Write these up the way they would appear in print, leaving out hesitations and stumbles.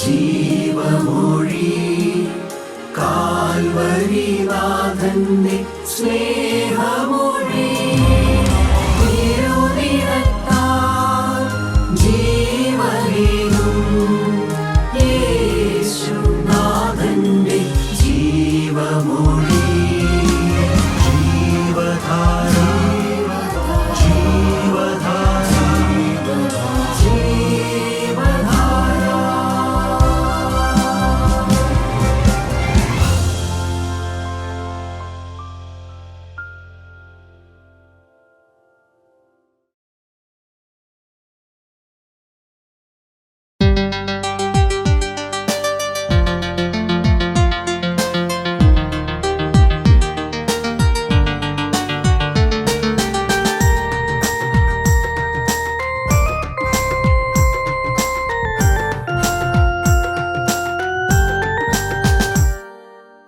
ജീവമൊഴി കാൽവരിനാഥന്റെ സ്നേഹമൊഴി തിരുനിറത്താൽ ജീവനേകും യേശുനാഥന്റെ ജീവമൊഴി ജീവധാര ജീവധാര ജീവധാര.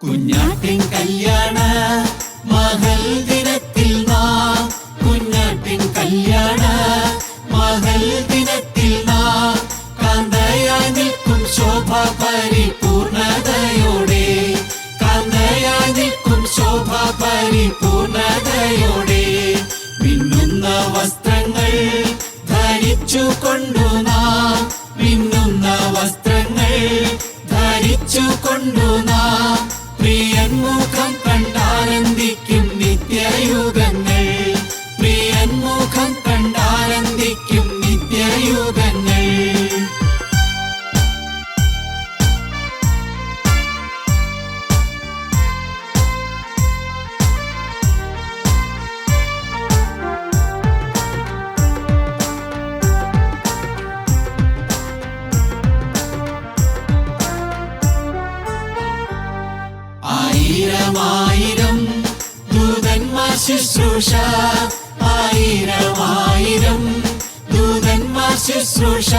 കുഞ്ഞാട്ടിൻ കല്യാണ മഹൽ ദിനത്തിൽ നാം കുഞ്ഞാട്ടിൻ കല്യാണ മഹൽ ദിനത്തിൽ നാം കാന്തയായി നിൽക്കും ശോഭ പരിപൂർണതയോടെ കാന്തയായി നിൽക്കും ശോഭ പരിപൂർണതയോടെ മിന്നുന്ന വസ്ത്രങ്ങൾ ധരിച്ചു കൊണ്ടു നാം മിന്നുന്ന വസ്ത്രങ്ങൾ ധരിച്ചു കൊണ്ടു നാം പ്രിയൻ മുഖം കണ്ടാനന്ദിക്കും നിത്യയുഗങ്ങൾ പ്രിയൻ മുഖം കണ്ടാനന്ദിക്കും നിത്യയുഗങ്ങൾ. ആയിരം ദൂതന്മാർ ശുശ്രൂഷ ആയിരം ദൂതന്മാർ ശുശ്രൂഷ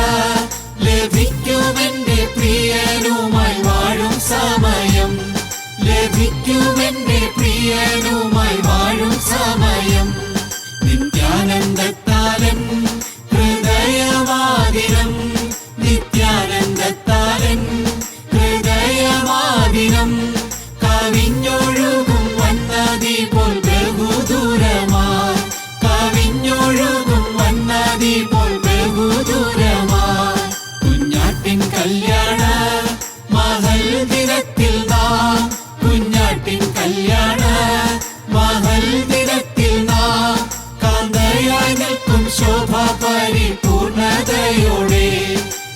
ലഭിക്കുമെന്റെ പ്രിയനുമായി വാഴും സമയം ലഭിക്കുമെന്റെ പ്രിയനുമായി വാഴും സമയം. നിത്യാനന്ദത്താലൻ ഹൃദയവാദിനം നിത്യാനന്ദത്താലൻ ഹൃദയവാദിനം കവിഞ്ഞൊഴുകും വന്നതി പോൽ ബഹുദൂരമായി കവിഞ്ഞൊഴുകും വന്നതി പോൽ ബഹുദൂരമായി. കുഞ്ഞാട്ടിൻ കല്യാണ മഹൽ ദിനത്തിൽ നാം കുഞ്ഞാട്ടിൻ കല്യാണ മഹൽ ദിനത്തിൽ നാം കാന്തയായി നിൽക്കും ശോഭ പരിപൂർണതയോടെ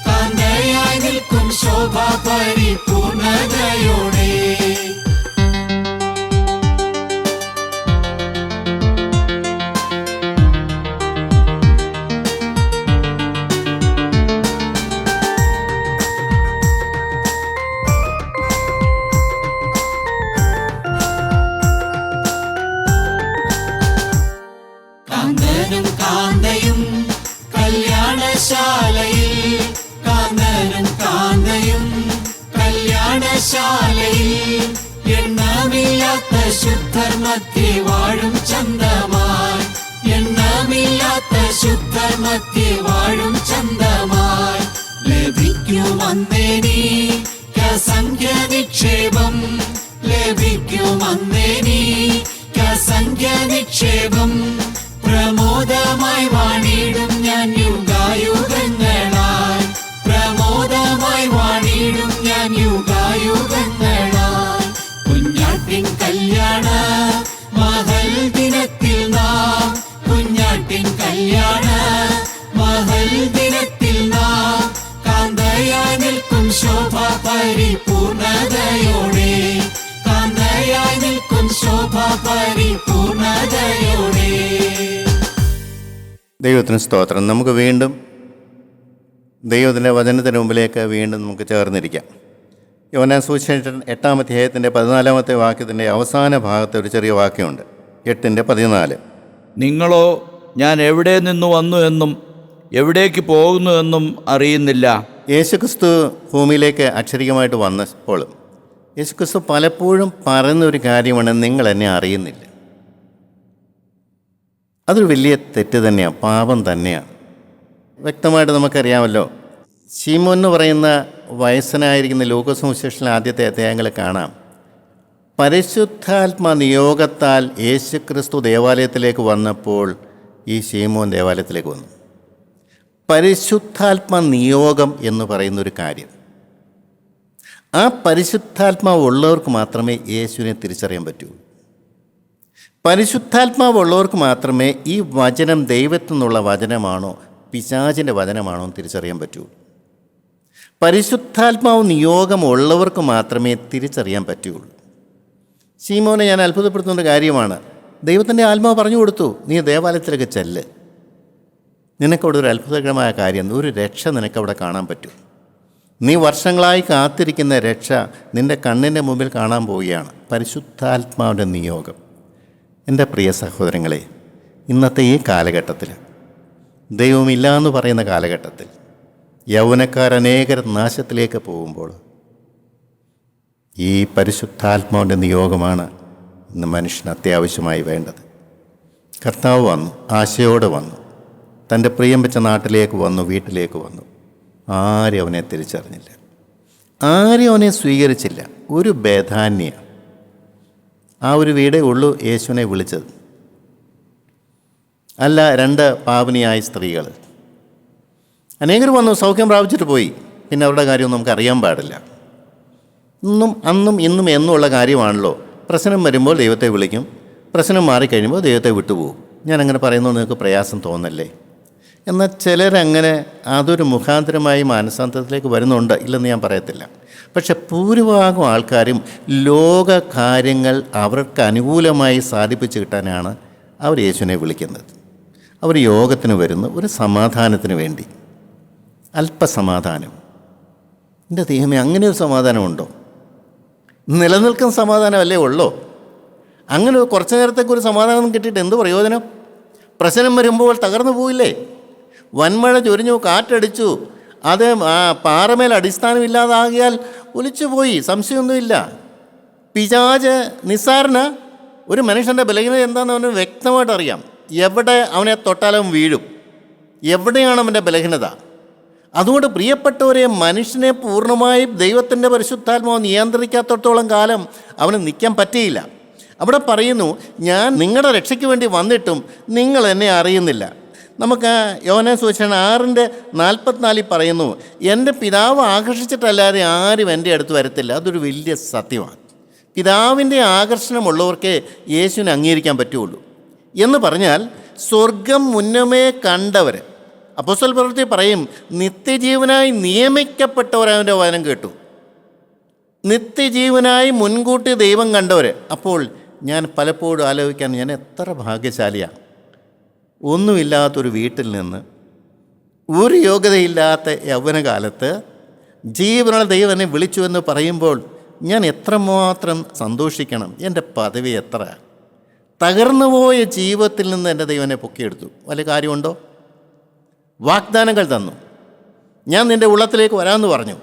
കാന്തയായി നിൽക്കും ശോഭ പരിപൂർണതയോടെ. കാന്തനും കാന്തയും കല്യാണശാലയിൽ കാന്തനും കാന്തയും കല്യാണശാലയിൽ എണ്ണമില്ലാത്ത ശുദ്ധർ മധ്യേ വാഴും ചന്തമായി എണ്ണമില്ലാത്ത ശുദ്ധർ മധ്യേ വാഴും ചന്തമായി. ലഭിക്കുമന്നേനിക്കസംഖ്യ നിക്ഷേപം ലഭിക്കുമന്നേനിക്കസംഖ്യ നിക്ഷേപം പ്രമോദമായി വാണിടും ഞാൻ യുഗായുഗങ്ങളായി പ്രമോദമായി വാണിടും ഞാൻ യുഗായുഗങ്ങളായി. കുഞ്ഞാട്ടിൻ കല്യാണ മഹൽ ദിനത്തിൽ നാം കുഞ്ഞാട്ടിൻ കല്യാണ മഹൽ ദിനത്തിൽ നാം കാന്തയായി നിൽക്കും ശോഭ പരിപൂർണതയോടെ കാന്തയായി നിൽക്കും ശോഭ പരിപൂർണതയോടെ. ദൈവത്തിന് സ്തോത്രം. നമുക്ക് വീണ്ടും ദൈവത്തിൻ്റെ വചനത്തിന് മുമ്പിലേക്ക് വീണ്ടും നമുക്ക് ചേർന്നിരിക്കാം. യോഹന്നാൻ സുവിശേഷം 8-ാം അധ്യായത്തിൻ്റെ 14-ാമത്തെ വാക്യത്തിൻ്റെ അവസാന ഭാഗത്ത് ഒരു ചെറിയ വാക്യമുണ്ട്. 8:14. നിങ്ങളോ ഞാൻ എവിടെ നിന്ന് വന്നു എന്നും എവിടേക്ക് പോകുന്നു എന്നും അറിയുന്നില്ല. യേശുക്രിസ്തു ഭൂമിയിലേക്ക് അക്ഷരികമായിട്ട് വന്നപ്പോഴും യേശുക്രിസ്തു പലപ്പോഴും പറയുന്നൊരു കാര്യമാണ്, നിങ്ങൾ എന്നെ അറിയുന്നില്ല. അതൊരു വലിയ തെറ്റ് തന്നെയാണ്, പാപം തന്നെയാണ്. വ്യക്തമായിട്ട് നമുക്കറിയാമല്ലോ, ശീമോൻ എന്ന് പറയുന്ന വയസ്സനായിരിക്കുന്ന ലൂക്കോസ് സുവിശേഷത്തിലെ ആദ്യത്തെ അധ്യായങ്ങളിൽ കാണാം. പരിശുദ്ധാത്മ നിയോഗത്താൽ യേശുക്രിസ്തു ദേവാലയത്തിലേക്ക് വന്നപ്പോൾ ഈ ശീമോൻ ദേവാലയത്തിലേക്ക് വന്നു. പരിശുദ്ധാത്മ നിയോഗം എന്ന് പറയുന്നൊരു കാര്യം, ആ പരിശുദ്ധാത്മാവ് ഉള്ളവർക്ക് മാത്രമേ യേശുവിനെ തിരിച്ചറിയാൻ പറ്റൂ. പരിശുദ്ധാത്മാവ് ഉള്ളവർക്ക് മാത്രമേ ഈ വചനം ദൈവത്തിൽ നിന്നുള്ള വചനമാണോ പിശാചിൻ്റെ വചനമാണോ എന്ന് തിരിച്ചറിയാൻ പറ്റൂ. പരിശുദ്ധാത്മാവ് നിയോഗം ഉള്ളവർക്ക് മാത്രമേ തിരിച്ചറിയാൻ പറ്റുകയുള്ളൂ. ശീമോനെ ഞാൻ അത്ഭുതപ്പെടുത്തുന്ന കാര്യമാണ്. ദൈവത്തിൻ്റെ ആത്മാവ് പറഞ്ഞു കൊടുത്തു, നീ ദേവാലയത്തിലേക്ക് ചെല്ല്, നിനക്കവിടെ ഒരു അത്ഭുതകരമായ കാര്യം, ഒരു രക്ഷ നിനക്കവിടെ കാണാൻ പറ്റും. നീ വർഷങ്ങളായി കാത്തിരിക്കുന്ന രക്ഷ നിൻ്റെ കണ്ണിൻ്റെ മുമ്പിൽ കാണാൻ പോവുകയാണ്. പരിശുദ്ധാത്മാവിൻ്റെ നിയോഗം. എൻ്റെ പ്രിയ സഹോദരങ്ങളെ, ഇന്നത്തെ ഈ കാലഘട്ടത്തിൽ, ദൈവമില്ല എന്ന് പറയുന്ന കാലഘട്ടത്തിൽ, യൗവനക്കാരനേകർ നാശത്തിലേക്ക് പോകുമ്പോൾ ഈ പരിശുദ്ധാത്മാവിൻ്റെ നിയോഗമാണ് ഇന്ന് മനുഷ്യന് അത്യാവശ്യമായി വേണ്ടത്. കർത്താവ് വന്നു, ആശയോടെ വന്നു, തൻ്റെ പ്രിയം വെച്ച നാട്ടിലേക്ക് വന്നു, വീട്ടിലേക്ക് വന്നു. ആരും അവനെ തിരിച്ചറിഞ്ഞില്ല, ആരും അവനെ സ്വീകരിച്ചില്ല. ഒരു ബേഥാന്യ, ആ ഒരു വീടേ ഉള്ളൂ യേശുവിനെ വിളിച്ചത്. അല്ല, 2 പാവനിയായ സ്ത്രീകൾ. അനേകർ വന്നു, സൗഖ്യം പ്രാപിച്ചിട്ട് പോയി. പിന്നെ അവരുടെ കാര്യം നമുക്കറിയാൻ പാടില്ല. ഇന്നും അന്നും ഇന്നും എന്നുമുള്ള കാര്യമാണല്ലോ. പ്രശ്നം വരുമ്പോൾ ദൈവത്തെ വിളിക്കും, പ്രശ്നം മാറിക്കഴിയുമ്പോൾ ദൈവത്തെ വിട്ടുപോകും. ഞാനങ്ങനെ പറയുന്നത് നിങ്ങൾക്ക് പ്രയാസം തോന്നല്ലേ? എന്നാൽ ചിലരങ്ങനെ അതൊരു മുഖാന്തരമായി മാനസാന്തരത്തിലേക്ക് വരുന്നുണ്ട്, ഇല്ലെന്ന് ഞാൻ പറയത്തില്ല. പക്ഷെ ഭൂരിഭാഗം ആൾക്കാരും ലോക കാര്യങ്ങൾ അവർക്ക് അനുകൂലമായി സാധിപ്പിച്ച് കിട്ടാനാണ് അവർ യേശുവിനെ വിളിക്കുന്നത്. അവർ യോഗത്തിന് വരുന്നു, ഒരു സമാധാനത്തിന് വേണ്ടി, അല്പസമാധാനം. എൻ്റെ ദൈവമേ, അങ്ങനെ ഒരു സമാധാനമുണ്ടോ? നിലനിൽക്കുന്ന സമാധാനമല്ലേ ഉള്ളോ? അങ്ങനെ കുറച്ച് നേരത്തേക്ക് ഒരു സമാധാനം കിട്ടിയിട്ട് എന്ത് പ്രയോജനം? പ്രശ്നം വരുമ്പോൾ തകർന്നു പോയില്ലേ? വൻമഴ ചൊരിഞ്ഞു, കാറ്റടിച്ചു, അത് പാറമേൽ അടിസ്ഥാനമില്ലാതാകിയാൽ ഒലിച്ചു പോയി, സംശയമൊന്നുമില്ല. പിശാച് നിസ്സാരന. ഒരു മനുഷ്യൻ്റെ ബലഹീനത എന്താണെന്ന് അവന് വ്യക്തമായിട്ട് അറിയാം. എവിടെ അവനെ തൊട്ടാലും വീഴും, എവിടെയാണ് അവൻ്റെ ബലഹീനത. അതുകൊണ്ട് പ്രിയപ്പെട്ടവരെ, മനുഷ്യനെ പൂർണ്ണമായി ദൈവത്തിൻ്റെ പരിശുദ്ധാത്മാവ് നിയന്ത്രിക്കാത്തടത്തോളം കാലം അവന് നിൽക്കാൻ പറ്റിയില്ല. അവിടെ പറയുന്നു, ഞാൻ നിങ്ങളുടെ രക്ഷയ്ക്ക് വേണ്ടി വന്നിട്ടും നിങ്ങൾ എന്നെ അറിയുന്നില്ല. നമുക്ക് യോഹന്നാൻ സുവിശേഷം 6:44 പറയുന്നു, എൻ്റെ പിതാവ് ആകർഷിച്ചിട്ടല്ലാതെ ആരും എൻ്റെ അടുത്ത് വരത്തില്ല. അതൊരു വലിയ സത്യമാണ്. പിതാവിൻ്റെ ആകർഷണമുള്ളവർക്കേ യേശുവിനെ അംഗീകരിക്കാൻ പറ്റുള്ളൂ. എന്ന് പറഞ്ഞാൽ സ്വർഗം മുന്നമേ കണ്ടവർ, അപ്പോസ്തല പ്രവൃത്തി പറയും, നിത്യജീവനായി നിയമിക്കപ്പെട്ടവരവൻ്റെ വചനം കേട്ടു. നിത്യജീവനായി മുൻകൂട്ടി ദൈവം കണ്ടവർ. അപ്പോൾ ഞാൻ പലപ്പോഴും ആലോചിക്കാൻ, ഞാൻ എത്ര ഭാഗ്യശാലിയാണ്. ഒന്നുമില്ലാത്തൊരു വീട്ടിൽ നിന്ന്, ഒരു യോഗ്യതയില്ലാത്ത യൗവനകാലത്ത് ജീവനുള്ള ദൈവം എന്നെ വിളിച്ചു എന്ന് പറയുമ്പോൾ ഞാൻ എത്രമാത്രം സന്തോഷിക്കണം. എൻ്റെ പദവി എത്ര! തകർന്നുപോയ ജീവിതത്തിൽ നിന്ന് എൻ്റെ ദൈവം എന്നെ പൊക്കിയെടുത്തു. വല്ല കാര്യമുണ്ടോ? വാഗ്ദാനങ്ങൾ തന്നു. ഞാൻ നിൻ്റെ ഉള്ളത്തിലേക്ക് വരാമെന്ന് പറഞ്ഞു.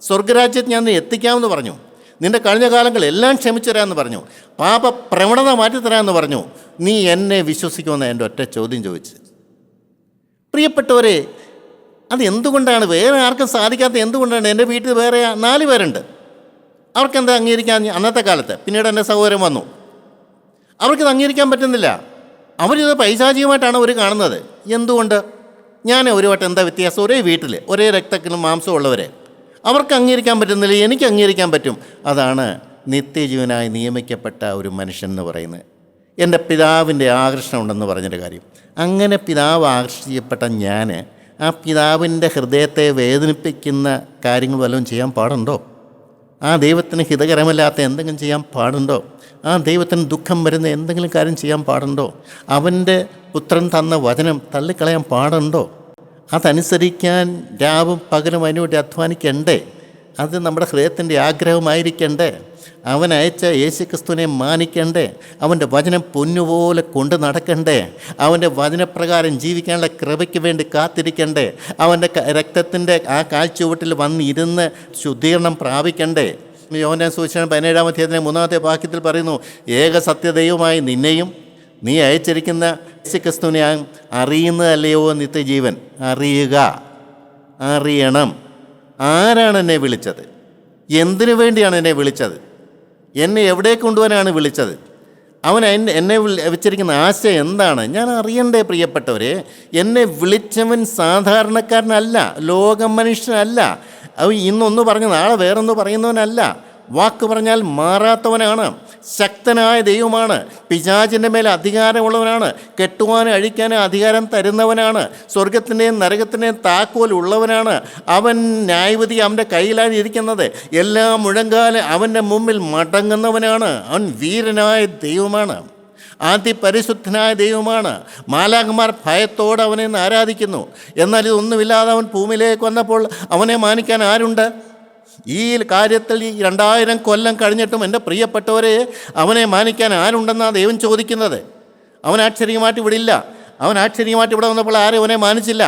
സ്വർഗരാജ്യത്ത് ഞാൻ എത്തിക്കാമെന്ന് പറഞ്ഞു. നിൻ്റെ കഴിഞ്ഞ കാലങ്ങളെല്ലാം ക്ഷമിച്ചു തരാമെന്ന് പറഞ്ഞു. പാപ പ്രവണത മാറ്റിത്തരാമെന്ന് പറഞ്ഞു. നീ എന്നെ വിശ്വസിക്കുമെന്ന് എൻ്റെ ഒറ്റ ചോദ്യം ചോദിച്ച്. പ്രിയപ്പെട്ടവരെ, അത് എന്തുകൊണ്ടാണ്? വേറെ ആർക്കും സാധിക്കാത്ത എന്തുകൊണ്ടാണ്? എൻ്റെ വീട്ടിൽ വേറെ 4 പേരുണ്ട്. അവർക്കെന്താ അംഗീകരിക്കാൻ? അന്നത്തെ കാലത്ത്. പിന്നീട് എൻ്റെ സഹോദരൻ വന്നു, അവർക്കിത് അംഗീകരിക്കാൻ പറ്റുന്നില്ല. അവരിത് പൈശാചികമായിട്ടാണ് അവർ കാണുന്നത്. എന്തുകൊണ്ട്? ഞാൻ ഒരു വട്ടം എന്താ വ്യത്യാസം? ഒരേ വീട്ടിൽ ഒരേ രക്തത്തിലും മാംസവും ഉള്ളവരെ അവർക്ക് അംഗീകരിക്കാൻ പറ്റുന്നില്ല, എനിക്ക് അംഗീകരിക്കാൻ പറ്റും. അതാണ് നിത്യജീവനായി നിയമിക്കപ്പെട്ട ഒരു മനുഷ്യൻ എന്ന് പറയുന്നത്. എൻ്റെ പിതാവിൻ്റെ ആകർഷണം ഉണ്ടെന്ന് പറഞ്ഞൊരു കാര്യം. അങ്ങനെ പിതാവ് ആകർഷിക്കപ്പെട്ട ഞാൻ ആ പിതാവിൻ്റെ ഹൃദയത്തെ വേദനിപ്പിക്കുന്ന കാര്യങ്ങൾ വല്ലതും ചെയ്യാൻ പാടുണ്ടോ? ആ ദൈവത്തിന് ഹിതകരമല്ലാത്ത എന്തെങ്കിലും ചെയ്യാൻ പാടുണ്ടോ? ആ ദൈവത്തിന് ദുഃഖം വരുന്ന എന്തെങ്കിലും കാര്യം ചെയ്യാൻ പാടുണ്ടോ? അവൻ്റെ പുത്രൻ തന്ന വചനം തള്ളിക്കളയാൻ പാടുണ്ടോ? അതനുസരിക്കാൻ രാവും പകലും അതിനുവേണ്ടി അധ്വാനിക്കണ്ടേ? അത് നമ്മുടെ ഹൃദയത്തിൻ്റെ ആഗ്രഹമായിരിക്കണ്ടേ? അവൻ അയച്ച യേശുക്രിസ്തുവിനെ മാനിക്കണ്ടേ? അവൻ്റെ വചനം പൊന്നുപോലെ കൊണ്ട് നടക്കണ്ടേ? അവൻ്റെ വചനപ്രകാരം ജീവിക്കാനുള്ള കൃപയ്ക്ക് വേണ്ടി കാത്തിരിക്കണ്ടേ? അവൻ്റെ രക്തത്തിൻ്റെ ആ കാൽച്ചുവട്ടിൽ വന്നിരുന്ന് ശുദ്ധീകരണം പ്രാപിക്കണ്ടേ? യോഹന്നാൻ സുവിശേഷം 17-ാം അധ്യായത്തിലെ 3-ാമത്തെ വാക്യത്തിൽ പറയുന്നു, ഏക സത്യദൈവമായി നിന്നെയും നീ അയച്ചിരിക്കുന്ന യേശുക്രിസ്തുവിനെ അറിയുന്നതല്ലയോ നിത്യജീവൻ? അറിയുക. അറിയണം. ആരാണ് എന്നെ വിളിച്ചത്? എന്തിനു വേണ്ടിയാണ് എന്നെ വിളിച്ചത്? എന്നെ എവിടെ കൊണ്ടുപോകാനാണ് വിളിച്ചത്? അവൻ എന്നെ വെച്ചിരിക്കുന്ന ആശയം എന്താണ്? ഞാൻ അറിയണ്ടേ പ്രിയപ്പെട്ടവരെ. എന്നെ വിളിച്ചവൻ സാധാരണക്കാരനല്ല, ലോകം മനുഷ്യനല്ല. അവൻ ഇന്നൊന്ന് പറഞ്ഞ് നാളെ വേറൊന്ന് പറയുന്നവനല്ല. വാക്ക് പറഞ്ഞാൽ മാറാത്തവനാണ്. ശക്തനായ ദൈവമാണ്. പിശാചിൻ്റെ മേൽ അധികാരമുള്ളവനാണ്. കെട്ടുവാനും അഴിക്കാനും അധികാരം തരുന്നവനാണ്. സ്വർഗത്തിൻ്റെയും നരകത്തിൻ്റെയും താക്കോൽ ഉള്ളവനാണ്. അവൻ ന്യായവിധി അവൻ്റെ കയ്യിലാണ് ഇരിക്കുന്നത്. എല്ലാ മുഴങ്കാലും അവൻ്റെ മുമ്പിൽ മടങ്ങുന്നവനാണ്. അവൻ വീരനായ ദൈവമാണ്. അതിപരിശുദ്ധനായ ദൈവമാണ്. മാലാഖമാർ ഭയത്തോടെ അവനെ ആരാധിക്കുന്നു. എന്നാൽ ഇതൊന്നുമില്ലാതെ അവൻ ഭൂമിയിലേക്ക് വന്നപ്പോൾ അവനെ മാനിക്കാൻ ആരുണ്ട്? ഈ കാര്യത്തിൽ 2000 കൊല്ലം കഴിഞ്ഞിട്ടും എൻ്റെ പ്രിയപ്പെട്ടവരെ, അവനെ മാനിക്കാൻ ആരുണ്ടെന്നാണ് ദൈവം ചോദിക്കുന്നത്. അവൻ ആശ്ചര്യമായിട്ട് ഇവിടെ ഇല്ല. അവൻ ആശ്ചര്യമായിട്ട് ഇവിടെ വന്നപ്പോൾ ആരും അവനെ മാനിച്ചില്ല.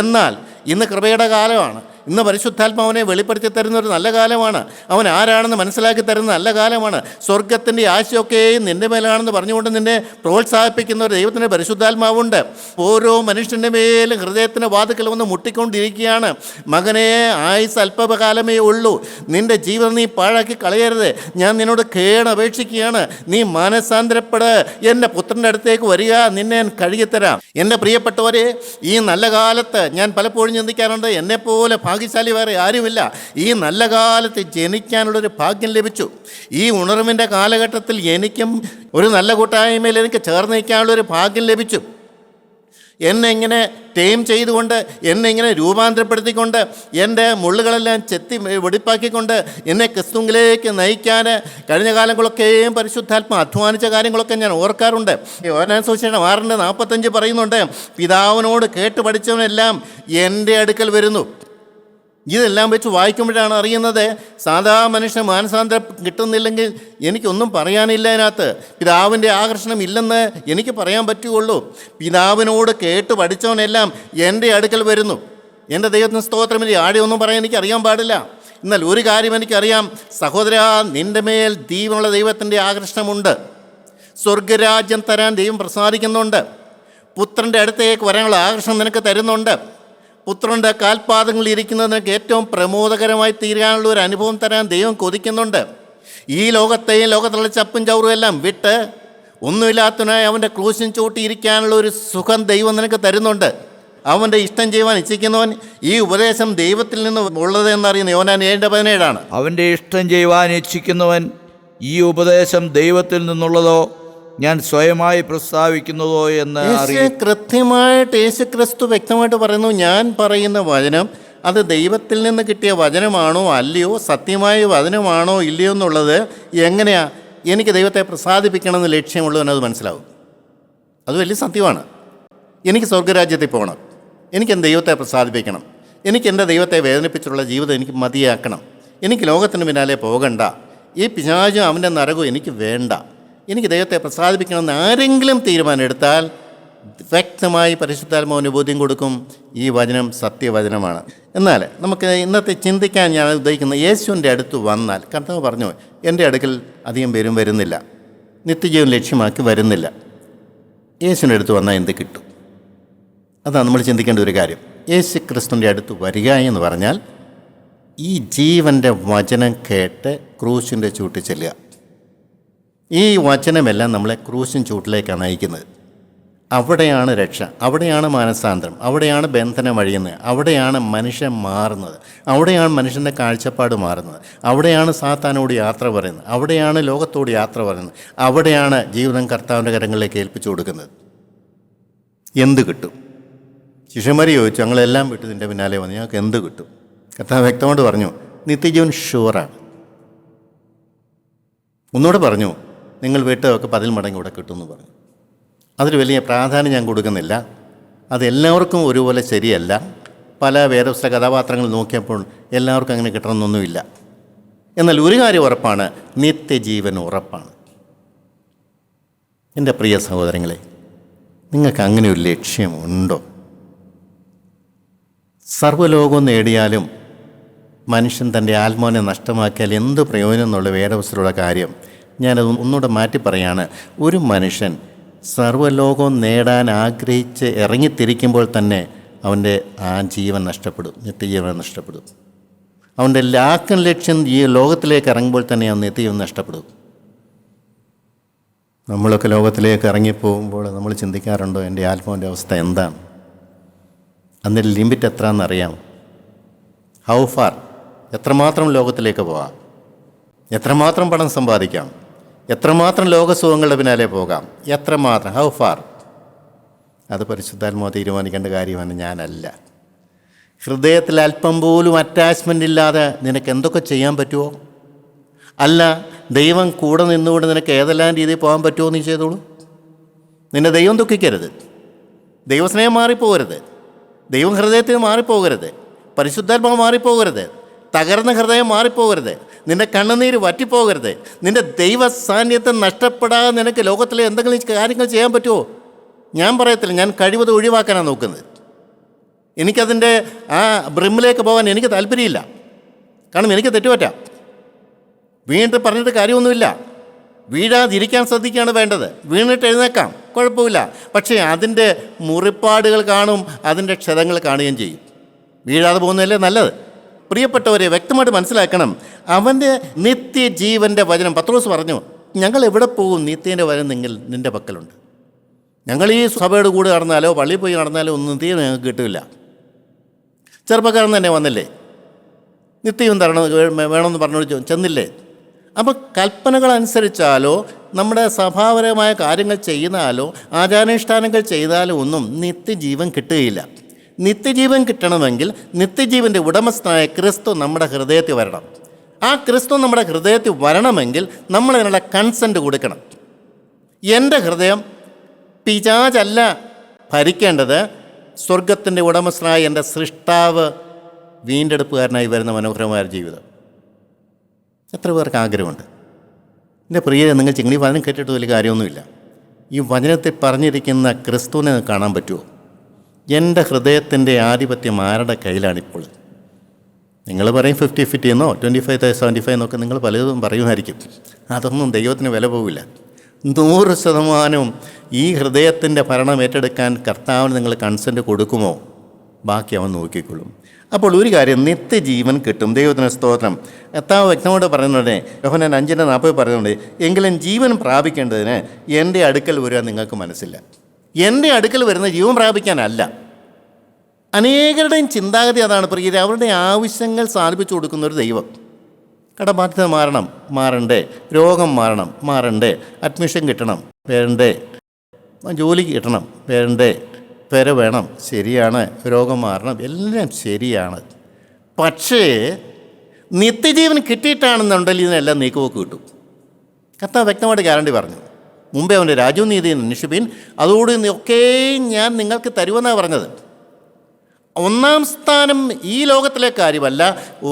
എന്നാൽ ഇന്ന് കൃപയുടെ കാലമാണ്. ഇന്ന് പരിശുദ്ധാത്മാവനെ വെളിപ്പെടുത്തി തരുന്ന ഒരു നല്ല കാലമാണ്. അവൻ ആരാണെന്ന് മനസ്സിലാക്കി തരുന്ന നല്ല കാലമാണ്. സ്വർഗത്തിൻ്റെ ആശയൊക്കെയും നിൻ്റെ മേലാണെന്ന് പറഞ്ഞുകൊണ്ട് നിന്നെ പ്രോത്സാഹിപ്പിക്കുന്ന ഒരു ദൈവത്തിൻ്റെ പരിശുദ്ധാത്മാവുണ്ട്. ഓരോ മനുഷ്യൻ്റെ മേലും ഹൃദയത്തിൻ്റെ വാതിക്കൽ വന്ന് മുട്ടിക്കൊണ്ടിരിക്കുകയാണ്. മകനെ, ആയുസ് അല്പകാലമേ ഉള്ളൂ. നിൻ്റെ ജീവിതം നീ പാഴാക്കി കളയരുത്. ഞാൻ നിന്നോട് കേണപേക്ഷിക്കുകയാണ്. നീ മാനസാന്തരപ്പെട്. എൻ്റെ പുത്രൻ്റെ അടുത്തേക്ക് വരിക. നിന്നെ ഞാൻ കഴുകിത്തരാം. എൻ്റെ പ്രിയപ്പെട്ടവരെ, ഈ നല്ല കാലത്ത് ഞാൻ പലപ്പോഴും ചിന്തിക്കാറുണ്ട്, എന്നെപ്പോലെ ഭാഗ്യശാലി വേറെ ആരുമില്ല. ഈ നല്ല കാലത്ത് ജനിക്കാനുള്ളൊരു ഭാഗ്യം ലഭിച്ചു. ഈ ഉണർവിൻ്റെ കാലഘട്ടത്തിൽ എനിക്കും ഒരു നല്ല കൂട്ടായ്മയിൽ എനിക്ക് ചേർന്ന് നിൽക്കാനുള്ളൊരു ഭാഗ്യം ലഭിച്ചു. എന്നെ ഇങ്ങനെ ടൈം ചെയ്തുകൊണ്ട്, എന്നെ ഇങ്ങനെ രൂപാന്തരപ്പെടുത്തിക്കൊണ്ട്, എൻ്റെ മുള്ളുകളെല്ലാം ചെത്തി വെടിപ്പാക്കിക്കൊണ്ട് എന്നെ ക്രിസ്തുവിലേക്ക് നയിക്കാൻ കഴിഞ്ഞ കാലങ്ങളൊക്കെയും പരിശുദ്ധാത്മ അധ്വാനിച്ച കാര്യങ്ങളൊക്കെ ഞാൻ ഓർക്കാറുണ്ട്. യോഹന്നാൻ സുവിശേഷം 6:45 പറയുന്നുണ്ട്, പിതാവിനോട് കേട്ട് പഠിച്ചവനെല്ലാം എൻ്റെ അടുക്കൽ വരുന്നു. ഇതെല്ലാം വെച്ച് വായിക്കുമ്പോഴാണ് അറിയുന്നത്, സാധാ മനുഷ്യൻ മാനസാന്തരം കിട്ടുന്നില്ലെങ്കിൽ എനിക്കൊന്നും പറയാനില്ല. അതിനകത്ത് പിതാവിൻ്റെ ആകർഷണം ഇല്ലെന്ന് എനിക്ക് പറയാൻ പറ്റുകയുള്ളൂ. പിതാവിനോട് കേട്ട് പഠിച്ചവനെല്ലാം എൻ്റെ അടുക്കൽ വരുന്നു. എൻ്റെ ദൈവത്തിന് സ്തോത്രം. ഇനി ആടെയൊന്നും പറയാൻ എനിക്കറിയാൻ പാടില്ല. എന്നാൽ ഒരു കാര്യം എനിക്കറിയാം, സഹോദരാ, നിൻ്റെ മേൽ ദൈവമുള്ള ദൈവത്തിൻ്റെ ആകർഷണമുണ്ട്. സ്വർഗരാജ്യം തരാൻ ദൈവം പ്രസാദിക്കുന്നുണ്ട്. പുത്രൻ്റെ അടുത്തേക്ക് വരാനുള്ള ആകർഷണം നിനക്ക് തരുന്നുണ്ട്. പുത്രൻ്റെ കാൽപാദങ്ങളിൽ ഇരിക്കുന്നത് നിനക്ക് ഏറ്റവും പ്രമോദകരമായി തീരാനുള്ള ഒരു അനുഭവം തരാൻ ദൈവം കൊതിക്കുന്നുണ്ട്. ഈ ലോകത്തെയും ലോകത്തുള്ള ചപ്പും ചവറും എല്ലാം വിട്ട് ഒന്നുമില്ലാത്തവനായി അവൻ്റെ ക്രൂശിൻ ചൂട്ടിയിരിക്കാനുള്ള ഒരു സുഖം ദൈവം നിനക്ക് തരുന്നുണ്ട്. അവൻ്റെ ഇഷ്ടം ചെയ്യുവാൻ ഇച്ഛിക്കുന്നവൻ ഈ ഉപദേശം ദൈവത്തിൽ നിന്ന് ഉള്ളത് എന്നറിയുന്ന യോഹന്നാൻ 7:17 അവൻ്റെ ഇഷ്ടം ചെയ്യുവാൻ ഇച്ഛിക്കുന്നവൻ ഈ ഉപദേശം ദൈവത്തിൽ നിന്നുള്ളതോ ഞാൻ സ്വയമായി പ്രസ്താവിക്കുന്നതോ എന്ന് കൃത്യമായിട്ട് യേശുക്രിസ്തു വ്യക്തമായിട്ട് പറയുന്നു, ഞാൻ പറയുന്ന വചനം അത് ദൈവത്തിൽ നിന്ന് കിട്ടിയ വചനമാണോ അല്ലയോ, സത്യമായ വചനമാണോ ഇല്ലയോ എന്നുള്ളത് എങ്ങനെയാ എനിക്ക് ദൈവത്തെ പ്രസാദിപ്പിക്കണമെന്ന് ലക്ഷ്യമുള്ളവനത് മനസ്സിലാവും. അത് വലിയ സത്യമാണ്. എനിക്ക് സ്വർഗരാജ്യത്തിൽ പോകണം. എനിക്ക് എൻ്റെ ദൈവത്തെ പ്രസാദിപ്പിക്കണം. എനിക്ക് എൻ്റെ ദൈവത്തെ വേദനിപ്പിച്ചുള്ള ജീവിതം എനിക്ക് മതിയാക്കണം. എനിക്ക് ലോകത്തിന് പിന്നാലെ പോകണ്ട. ഈ പിശാചും അവൻ്റെ നരകവും എനിക്ക് വേണ്ട. എനിക്ക് ദൈവത്തെ പ്രസാദിപ്പിക്കണമെന്ന് ആരെങ്കിലും തീരുമാനമെടുത്താൽ വ്യക്തമായി പരിശുദ്ധാത്മാവിന് ബോധ്യം കൊടുക്കും, ഈ വചനം സത്യവചനമാണ്. എന്നാൽ നമുക്ക് ഇന്നത്തെ ചിന്തിക്കാൻ ഞാൻ ഉദ്ദേശിക്കുന്നത്, യേശുവിൻ്റെ അടുത്ത് വന്നാൽ കർത്താവ് പറഞ്ഞു, എൻ്റെ അടുക്കൽ അധികം പേരും വരുന്നില്ല, നിത്യജീവൻ ലക്ഷ്യമാക്കി വരുന്നില്ല. യേശുവിൻ്റെ അടുത്ത് വന്നാൽ എന്ത് കിട്ടും? അതാണ് നമ്മൾ ചിന്തിക്കേണ്ട ഒരു കാര്യം. യേശു ക്രിസ്തുവിൻ്റെ അടുത്ത് വരിക എന്ന് പറഞ്ഞാൽ ഈ ജീവൻ്റെ വചനം കേട്ട് ക്രൂശിൻ്റെ ചൂട്ടിൽ ചെല്ലുക. ഈ വചനമെല്ലാം നമ്മളെ ക്രൂശിൻ ചൂട്ടിലേക്കാണ് നയിക്കുന്നത്. അവിടെയാണ് രക്ഷ, അവിടെയാണ് മാനസാന്തരം, അവിടെയാണ് ബന്ധനം അഴിയുന്നത്, അവിടെയാണ് മനുഷ്യൻ മാറുന്നത്, അവിടെയാണ് മനുഷ്യൻ്റെ കാഴ്ചപ്പാട് മാറുന്നത്, അവിടെയാണ് സാത്താനോട് യാത്ര പറയുന്നത്, അവിടെയാണ് ലോകത്തോട് യാത്ര പറയുന്നത്, അവിടെയാണ് ജീവിതം കർത്താവിൻ്റെ കരങ്ങളിലേക്ക് ഏൽപ്പിച്ചു കൊടുക്കുന്നത്. എന്ത് കിട്ടും? ശിഷ്യന്മാർ ചോദിച്ചു, ഞങ്ങളെല്ലാം വിട്ട് നിൻ്റെ പിന്നാലെ വന്നു, ഞങ്ങൾക്ക് എന്ത് കിട്ടും? കർത്താവ് വ്യക്തമായിട്ട് പറഞ്ഞു, നിത്യജീവൻ ഷുവറാണ്. ഒന്നുകൂടെ പറഞ്ഞു, നിങ്ങൾ വിട്ടതൊക്കെ 10 മടങ്ങ് ഇവിടെ കിട്ടുമെന്ന് പറഞ്ഞു. അതിൽ വലിയ പ്രാധാന്യം ഞാൻ കൊടുക്കുന്നില്ല. അതെല്ലാവർക്കും ഒരുപോലെ ശരിയല്ല. പല വേദപുസ്തക കഥാപാത്രങ്ങൾ നോക്കിയപ്പോൾ എല്ലാവർക്കും അങ്ങനെ കിട്ടണമെന്നൊന്നുമില്ല. എന്നാൽ ഒരു കാര്യം ഉറപ്പാണ്, നിത്യജീവൻ ഉറപ്പാണ്. എൻ്റെ പ്രിയ സഹോദരങ്ങളെ, നിങ്ങൾക്ക് അങ്ങനെ ഒരു ലക്ഷ്യമുണ്ടോ? സർവ്വലോകവും നേടിയാലും മനുഷ്യൻ തൻ്റെ ആത്മാവിനെ നഷ്ടമാക്കിയാൽ എന്ത് പ്രയോജനം എന്നുള്ള വേദപുസ്തകത്തിലുള്ള കാര്യം ഞാനത് ഒന്നുകൂടെ മാറ്റി പറയാണ്. ഒരു മനുഷ്യൻ സർവ്വലോകവും നേടാൻ ആഗ്രഹിച്ച് ഇറങ്ങിത്തിരിക്കുമ്പോൾ തന്നെ അവൻ്റെ ആ ജീവൻ നഷ്ടപ്പെടും, നിത്യജീവൻ നഷ്ടപ്പെടും. അവൻ്റെ ലാക്കം ലക്ഷ്യം ഈ ലോകത്തിലേക്ക് ഇറങ്ങുമ്പോൾ തന്നെ അവൻ നിത്യജീവൻ നഷ്ടപ്പെടും. നമ്മളൊക്കെ ലോകത്തിലേക്ക് ഇറങ്ങിപ്പോകുമ്പോൾ നമ്മൾ ചിന്തിക്കാറുണ്ടോ എൻ്റെ ആത്മാവിൻ്റെ അവസ്ഥ എന്താണ്? അതിൻ്റെ ലിമിറ്റ് എത്രയാണെന്നറിയാം? How far? എത്രമാത്രം ലോകത്തിലേക്ക് പോകാം, എത്രമാത്രം പണം സമ്പാദിക്കാം, എത്രമാത്രം ലോകസുഖങ്ങളുടെ പിന്നാലെ പോകാം, എത്രമാത്രം, ഹൗ ഫാർ? അത് പരിശുദ്ധാത്മാവ് തീരുമാനിക്കേണ്ട കാര്യമാണ്, ഞാനല്ല. ഹൃദയത്തിൽ അല്പം പോലും അറ്റാച്ച്മെൻ്റ് ഇല്ലാതെ നിനക്ക് എന്തൊക്കെ ചെയ്യാൻ പറ്റുമോ? അല്ല, ദൈവം കൂടെ നിന്നുകൊണ്ട് നിനക്ക് ഏതെല്ലാം രീതിയിൽ പോകാൻ പറ്റുമോ നീ ചെയ്തോളൂ. നിന്നെ ദൈവം ദുഃഖിക്കരുത്, ദൈവസ്നേഹം മാറിപ്പോകരുത്, ദൈവം ഹൃദയത്തിൽ മാറിപ്പോകരുത്, പരിശുദ്ധാത്മാവ് മാറിപ്പോകരുത്, തകർന്ന ഹൃദയം മാറിപ്പോകരുത്, നിൻ്റെ കണ്ണുനീര് വറ്റിപ്പോകരുത്. നിൻ്റെ ദൈവ സാന്നിധ്യം നഷ്ടപ്പെടാതെ നിനക്ക് ലോകത്തിലെ എന്തെങ്കിലും കാര്യങ്ങൾ ചെയ്യാൻ പറ്റുമോ? ഞാൻ പറയത്തില്ല, ഞാൻ കഴിവത് ഒഴിവാക്കാനാണ് നോക്കുന്നത്. എനിക്കതിൻ്റെ ആ ബ്രിമ്മിലേക്ക് പോകാൻ എനിക്ക് താല്പര്യമില്ല. കാരണം എനിക്ക് തെറ്റുപറ്റാം, വീണിട്ട് പറഞ്ഞിട്ട് കാര്യമൊന്നുമില്ല. വീഴാതിരിക്കാൻ ശ്രദ്ധിക്കുകയാണ് വേണ്ടത്. വീണിട്ട് എഴുന്നേക്കാം, കുഴപ്പമില്ല. പക്ഷേ അതിൻ്റെ മുറിപ്പാടുകൾ കാണും, അതിൻ്റെ ക്ഷതങ്ങൾ കാണുകയും ചെയ്യും. വീഴാതെ പോകുന്നതല്ലേ നല്ലത്. പ്രിയപ്പെട്ടവരെ, വ്യക്തമായിട്ട് മനസ്സിലാക്കണം, അവൻ്റെ നിത്യജീവൻ്റെ വചനം. പത്രോസ് പറഞ്ഞു, ഞങ്ങൾ എവിടെ പോകും? നിത്യൻ്റെ വചനം നിൻ്റെ പക്കലുണ്ട്. ഞങ്ങൾ ഈ സഭയുടെ കൂടെ നടന്നാലോ പള്ളിയിൽ പോയി നടന്നാലോ ഒന്നും നിത്യം ഞങ്ങൾക്ക് കിട്ടില്ല. ചെറുപ്പക്കാരൻ തന്നെ വന്നില്ലേ, നിത്യവും തരണം വേണമെന്ന് പറഞ്ഞു ചെന്നില്ലേ? അപ്പോൾ കൽപ്പനകൾ അനുസരിച്ചാലോ നമ്മുടെ സഭാപരമായ കാര്യങ്ങൾ ചെയ്താലോ ആചാരാനുഷ്ഠാനങ്ങൾ ചെയ്താലോ ഒന്നും നിത്യജീവൻ കിട്ടുകയില്ല. നിത്യജീവൻ കിട്ടണമെങ്കിൽ നിത്യജീവൻ്റെ ഉടമസ്ഥനായ ക്രിസ്തു നമ്മുടെ ഹൃദയത്തിൽ വരണം. ആ ക്രിസ്തു നമ്മുടെ ഹൃദയത്തിൽ വരണമെങ്കിൽ നമ്മൾ അതിനുള്ള കൺസെൻറ്റ് കൊടുക്കണം. എൻ്റെ ഹൃദയം പിശാചല്ല ഭരിക്കേണ്ടത്, സ്വർഗത്തിൻ്റെ ഉടമസ്ഥനായ എൻ്റെ സൃഷ്ടാവ് വീണ്ടെടുപ്പുകാരനായി വരുന്ന മനോഹരമായ ജീവിതം. എത്ര പേർക്ക് ആഗ്രഹമുണ്ട്? എൻ്റെ പ്രിയരെ, നിങ്ങൾ ചിങ്ങി വചനം കേട്ടിട്ട് വലിയ കാര്യമൊന്നുമില്ല. ഈ വചനത്തിൽ പറഞ്ഞിരിക്കുന്ന ക്രിസ്തുവിനെ കാണാൻ പറ്റുമോ? എൻ്റെ ഹൃദയത്തിൻ്റെ ആധിപത്യം ആരുടെ കയ്യിലാണിപ്പോൾ? നിങ്ങൾ പറയും 50-50 എന്നോ 25-75 എന്നൊക്കെ നിങ്ങൾ പലതും പറയുമായിരിക്കും. അതൊന്നും ദൈവത്തിന് വില പോവില്ല. 100% ഈ ഹൃദയത്തിൻ്റെ ഭരണം ഏറ്റെടുക്കാൻ കർത്താവിന് നിങ്ങൾ കൺസെൻറ്റ് കൊടുക്കുമോ? ബാക്കി അവൻ നോക്കിക്കൊള്ളും. അപ്പോൾ ഒരു കാര്യം, നിത്യജീവൻ കിട്ടും. ദൈവത്തിന് സ്തോത്രം. കർത്താവ് വ്യക്തമായിട്ട് പറയുന്നുണ്ട്, യോഹന്നാൻ 5:40 പറയുന്നുണ്ട്, എങ്കിലും ജീവൻ പ്രാപിക്കേണ്ടതിന് എൻ്റെ അടുക്കൽ വരാൻ നിങ്ങൾക്ക് മനസ്സില്ല. എൻ്റെ അടുക്കൽ വരുന്ന ജീവൻ പ്രാപിക്കാനല്ല. അനേകരുടെയും ചിന്താഗതി അതാണ് പ്രിയരെ. അവരുടെ ആവശ്യങ്ങൾ സാധിപ്പിച്ചു കൊടുക്കുന്ന ഒരു ദൈവം. കടബാധ്യത മാറണ്ടേ, രോഗം മാറണ്ടേ, അഡ്മിഷൻ കിട്ടണം വേണ്ടേ, ജോലി കിട്ടണം വേണ്ടേ, പെര വേണം, ശരിയാണ്, രോഗം മാറണം, എല്ലാം ശരിയാണ്. പക്ഷേ നിത്യജീവൻ കിട്ടിയിട്ടാണെന്നുണ്ടെങ്കിൽ ഇതിനെല്ലാം നീക്കുപോക്ക് കിട്ടും. കർത്താവ് വ്യക്തമായിട്ട് ഗ്യാരണ്ടി പറഞ്ഞു. മുമ്പേ അവൻ്റെ രാജ്യവും നീതിയും അന്വേഷിപ്പീൻ, അതോടുകൂടി ഒക്കെയും ഞാൻ നിങ്ങൾക്ക് തരുമെന്നാണ് പറഞ്ഞത്. ഒന്നാം സ്ഥാനം ഈ ലോകത്തിലെ കാര്യമല്ല,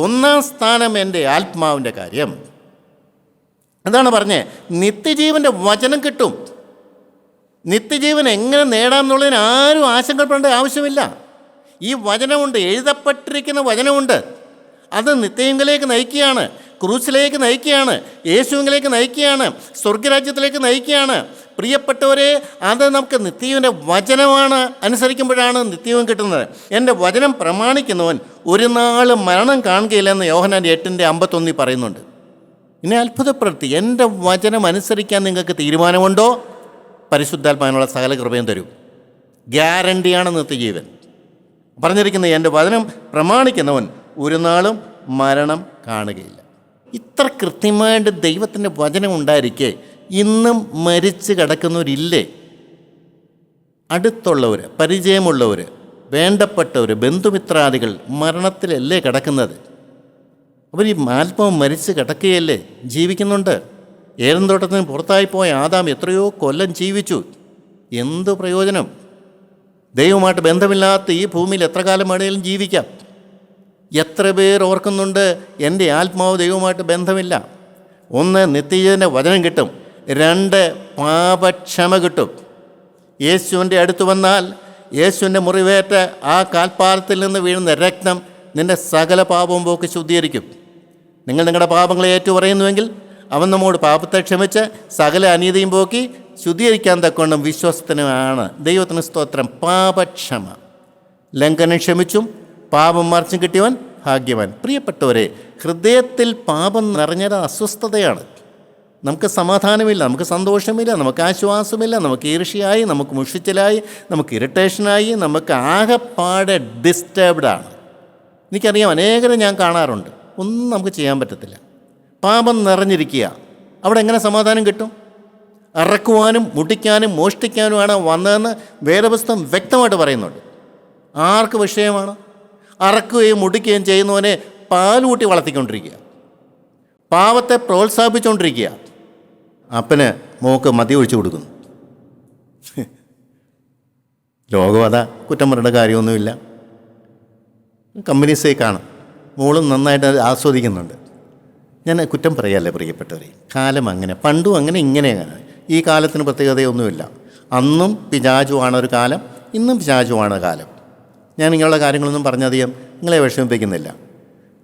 ഒന്നാം സ്ഥാനം എൻ്റെ ആത്മാവിൻ്റെ കാര്യം. എന്താണ് പറഞ്ഞത്? നിത്യജീവൻ്റെ വചനം കിട്ടും. നിത്യജീവൻ എങ്ങനെ നേടാമെന്നുള്ളതിന് ആരും ആശങ്കപ്പെടേണ്ട ആവശ്യമില്ല. ഈ വചനമുണ്ട്, എഴുതപ്പെട്ടിരിക്കുന്ന വചനമുണ്ട്. അത് നിത്യങ്ങളിലേക്ക് നയിക്കുകയാണ്, ക്രൂസിലേക്ക് നയിക്കുകയാണ്, യേശുവിലേക്ക് നയിക്കുകയാണ്, സ്വർഗരാജ്യത്തിലേക്ക് നയിക്കുകയാണ്. പ്രിയപ്പെട്ടവരെ, അത് നമുക്ക് നിത്യജീവൻ്റെ വചനമാണ്. അനുസരിക്കുമ്പോഴാണ് നിത്യജീവൻ കിട്ടുന്നത്. എൻ്റെ വചനം പ്രമാണിക്കുന്നവൻ ഒരു നാളും മരണം കാണുകയില്ലെന്ന് യോഹന്നാൻ 8:51 പറയുന്നുണ്ട്. ഇനി അത്ഭുതപ്പെടുത്തി, എൻ്റെ വചനം അനുസരിക്കാൻ നിങ്ങൾക്ക് തീരുമാനമുണ്ടോ? പരിശുദ്ധാത്മാവിനുള്ള സകല കൃപയും തരും. ഗ്യാരണ്ടിയാണ് നിത്യജീവൻ. പറഞ്ഞിരിക്കുന്നത്, എൻ്റെ വചനം പ്രമാണിക്കുന്നവൻ ഒരു നാളും മരണം കാണുകയില്ല. ഇത്ര കൃത്യമായിട്ട് ദൈവത്തിൻ്റെ വചനം ഉണ്ടായിരിക്കെ ഇന്നും മരിച്ച് കിടക്കുന്നവരില്ലേ? അടുത്തുള്ളവർ, പരിചയമുള്ളവർ, വേണ്ടപ്പെട്ടവർ, ബന്ധുമിത്രാദികൾ മരണത്തിലല്ലേ കിടക്കുന്നത്? അവർ ഈ ആത്മാവ് മരിച്ച് കിടക്കുകയല്ലേ? ജീവിക്കുന്നുണ്ട്. ഏദൻ തോട്ടത്തിന് പുറത്തായി പോയ ആദാം എത്രയോ കൊല്ലം ജീവിച്ചു. എന്തു പ്രയോജനം? ദൈവമായിട്ട് ബന്ധമില്ലാത്ത ഈ ഭൂമിയിൽ എത്ര കാലം വേണമെങ്കിലും ജീവിക്കാം. എത്ര പേർ ഓർക്കുന്നുണ്ട് എൻ്റെ ആത്മാവ് ദൈവമായിട്ട് ബന്ധമില്ല? 1, നിത്യജീവൻ്റെ വചനം കിട്ടും. 2, പാപക്ഷമ കിട്ടും. യേശുവിൻ്റെ അടുത്ത് വന്നാൽ യേശുവിൻ്റെ മുറിവേറ്റ ആ കാൽപ്പാദത്തിൽ നിന്ന് വീഴുന്ന രക്തം നിൻ്റെ സകല പാപവും പോക്കി ശുദ്ധീകരിക്കും. നിങ്ങൾ നിങ്ങളുടെ പാപങ്ങളെ ഏറ്റുപറയുന്നുവെങ്കിൽ അവൻ നമ്മോട് പാപത്തെ ക്ഷമിച്ച് സകല അനീതിയും പോക്കി ശുദ്ധീകരിക്കാൻ തക്കവണ്ണം വിശ്വസ്തനുമാണ്. ദൈവത്തിന് സ്തോത്രം. പാപക്ഷമ. ലംഘനം ക്ഷമിച്ചും പാപം മറിച്ചും കിട്ടിയവൻ ഭാഗ്യവാൻ. പ്രിയപ്പെട്ടവരെ, ഹൃദയത്തിൽ പാപം നിറഞ്ഞത് അസ്വസ്ഥതയാണ്. നമുക്ക് സമാധാനമില്ല, നമുക്ക് സന്തോഷമില്ല, നമുക്ക് ആശ്വാസമില്ല, നമുക്ക് ഈർഷ്യയായി, നമുക്ക് മുഷിച്ചിലായി, നമുക്ക് ഇറിറ്റേഷനായി, നമുക്ക് ആകെപ്പാടെ ഡിസ്റ്റർബ്ഡാണ്. എനിക്കറിയാം, അനേകരെ ഞാൻ കാണാറുണ്ട്, ഒന്നും നമുക്ക് ചെയ്യാൻ പറ്റത്തില്ല. പാപം നിറഞ്ഞിരിക്കുക. അവിടെ എങ്ങനെ സമാധാനം കിട്ടും? അറക്കുവാനും മുട്ടിക്കാനും മോഷ്ടിക്കാനുമാണ് വന്നതെന്ന് വേദപുസ്തകം വ്യക്തമായിട്ട് പറയുന്നുണ്ട്. ആർക്ക് വിഷയമാണ്? അറക്കുകയും മുടിക്കുകയും ചെയ്യുന്നവനെ പാലുകൂട്ടി വളർത്തിക്കൊണ്ടിരിക്കുക, പാവത്തെ പ്രോത്സാഹിപ്പിച്ചുകൊണ്ടിരിക്കുക. അപ്പന് മോക്ക് മദ്യം ഒഴിച്ചു കൊടുക്കുന്നു. ലോകം അതാ, കുറ്റം പറയേണ്ട കാര്യമൊന്നുമില്ല. കമ്പനീസേ കാണും, മോളും നന്നായിട്ട് ആസ്വദിക്കുന്നുണ്ട്. ഞാൻ കുറ്റം പറയാല്ലേ പ്രിയപ്പെട്ടവരെ, കാലം അങ്ങനെ, പണ്ടും അങ്ങനെ, ഇങ്ങനെ അങ്ങനെ. ഈ കാലത്തിന് പ്രത്യേകതയൊന്നുമില്ല. അന്നും പിശാചുവാണ് ഒരു കാലം, ഇന്നും പിശാചുവാണ് കാലം. ഞാൻ ഇങ്ങനെയുള്ള കാര്യങ്ങളൊന്നും പറഞ്ഞധികം നിങ്ങളെ വിഷമിപ്പിക്കുന്നില്ല.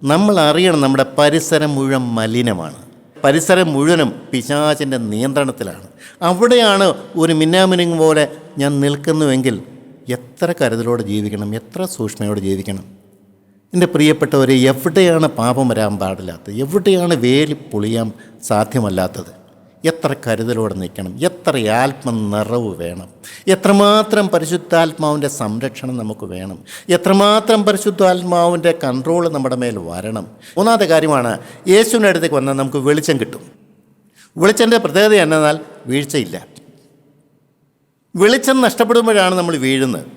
നമ്മൾ അറിയണം, നമ്മുടെ പരിസരം മുഴുവൻ മലിനമാണ്. പരിസരം മുഴുവനും പിശാചിൻ്റെ നിയന്ത്രണത്തിലാണ്. അവിടെയാണ് ഒരു മിന്നാമിനുങ്ങ് പോലെ ഞാൻ നിൽക്കുന്നുവെങ്കിൽ എത്ര കരുതലോടെ ജീവിക്കണം, എത്ര സൂക്ഷ്മയോടെ ജീവിക്കണം. എൻ്റെ പ്രിയപ്പെട്ടവരെ, എവിടെയാണ് പാപം വരാൻ പാടില്ലാത്തത്, എവിടെയാണ് വേലി പൊളിയാൻ സാധ്യമല്ലാത്തത്, എത്ര കരുതലോടെ നിൽക്കണം, എത്ര ആത്മനിറവ് വേണം, എത്രമാത്രം പരിശുദ്ധാത്മാവിൻ്റെ സംരക്ഷണം നമുക്ക് വേണം, എത്രമാത്രം പരിശുദ്ധാത്മാവിൻ്റെ കൺട്രോൾ നമ്മുടെ മേൽ വരണം. മൂന്നാമത്തെ കാര്യമാണ്, യേശുവിൻ്റെ അടുത്തേക്ക് വന്നാൽ നമുക്ക് വെളിച്ചം കിട്ടും. വെളിച്ചൻ്റെ പ്രത്യേകത എന്നാൽ വീഴ്ചയില്ല. വെളിച്ചം നഷ്ടപ്പെടുമ്പോഴാണ് നമ്മൾ വീഴുന്നത്.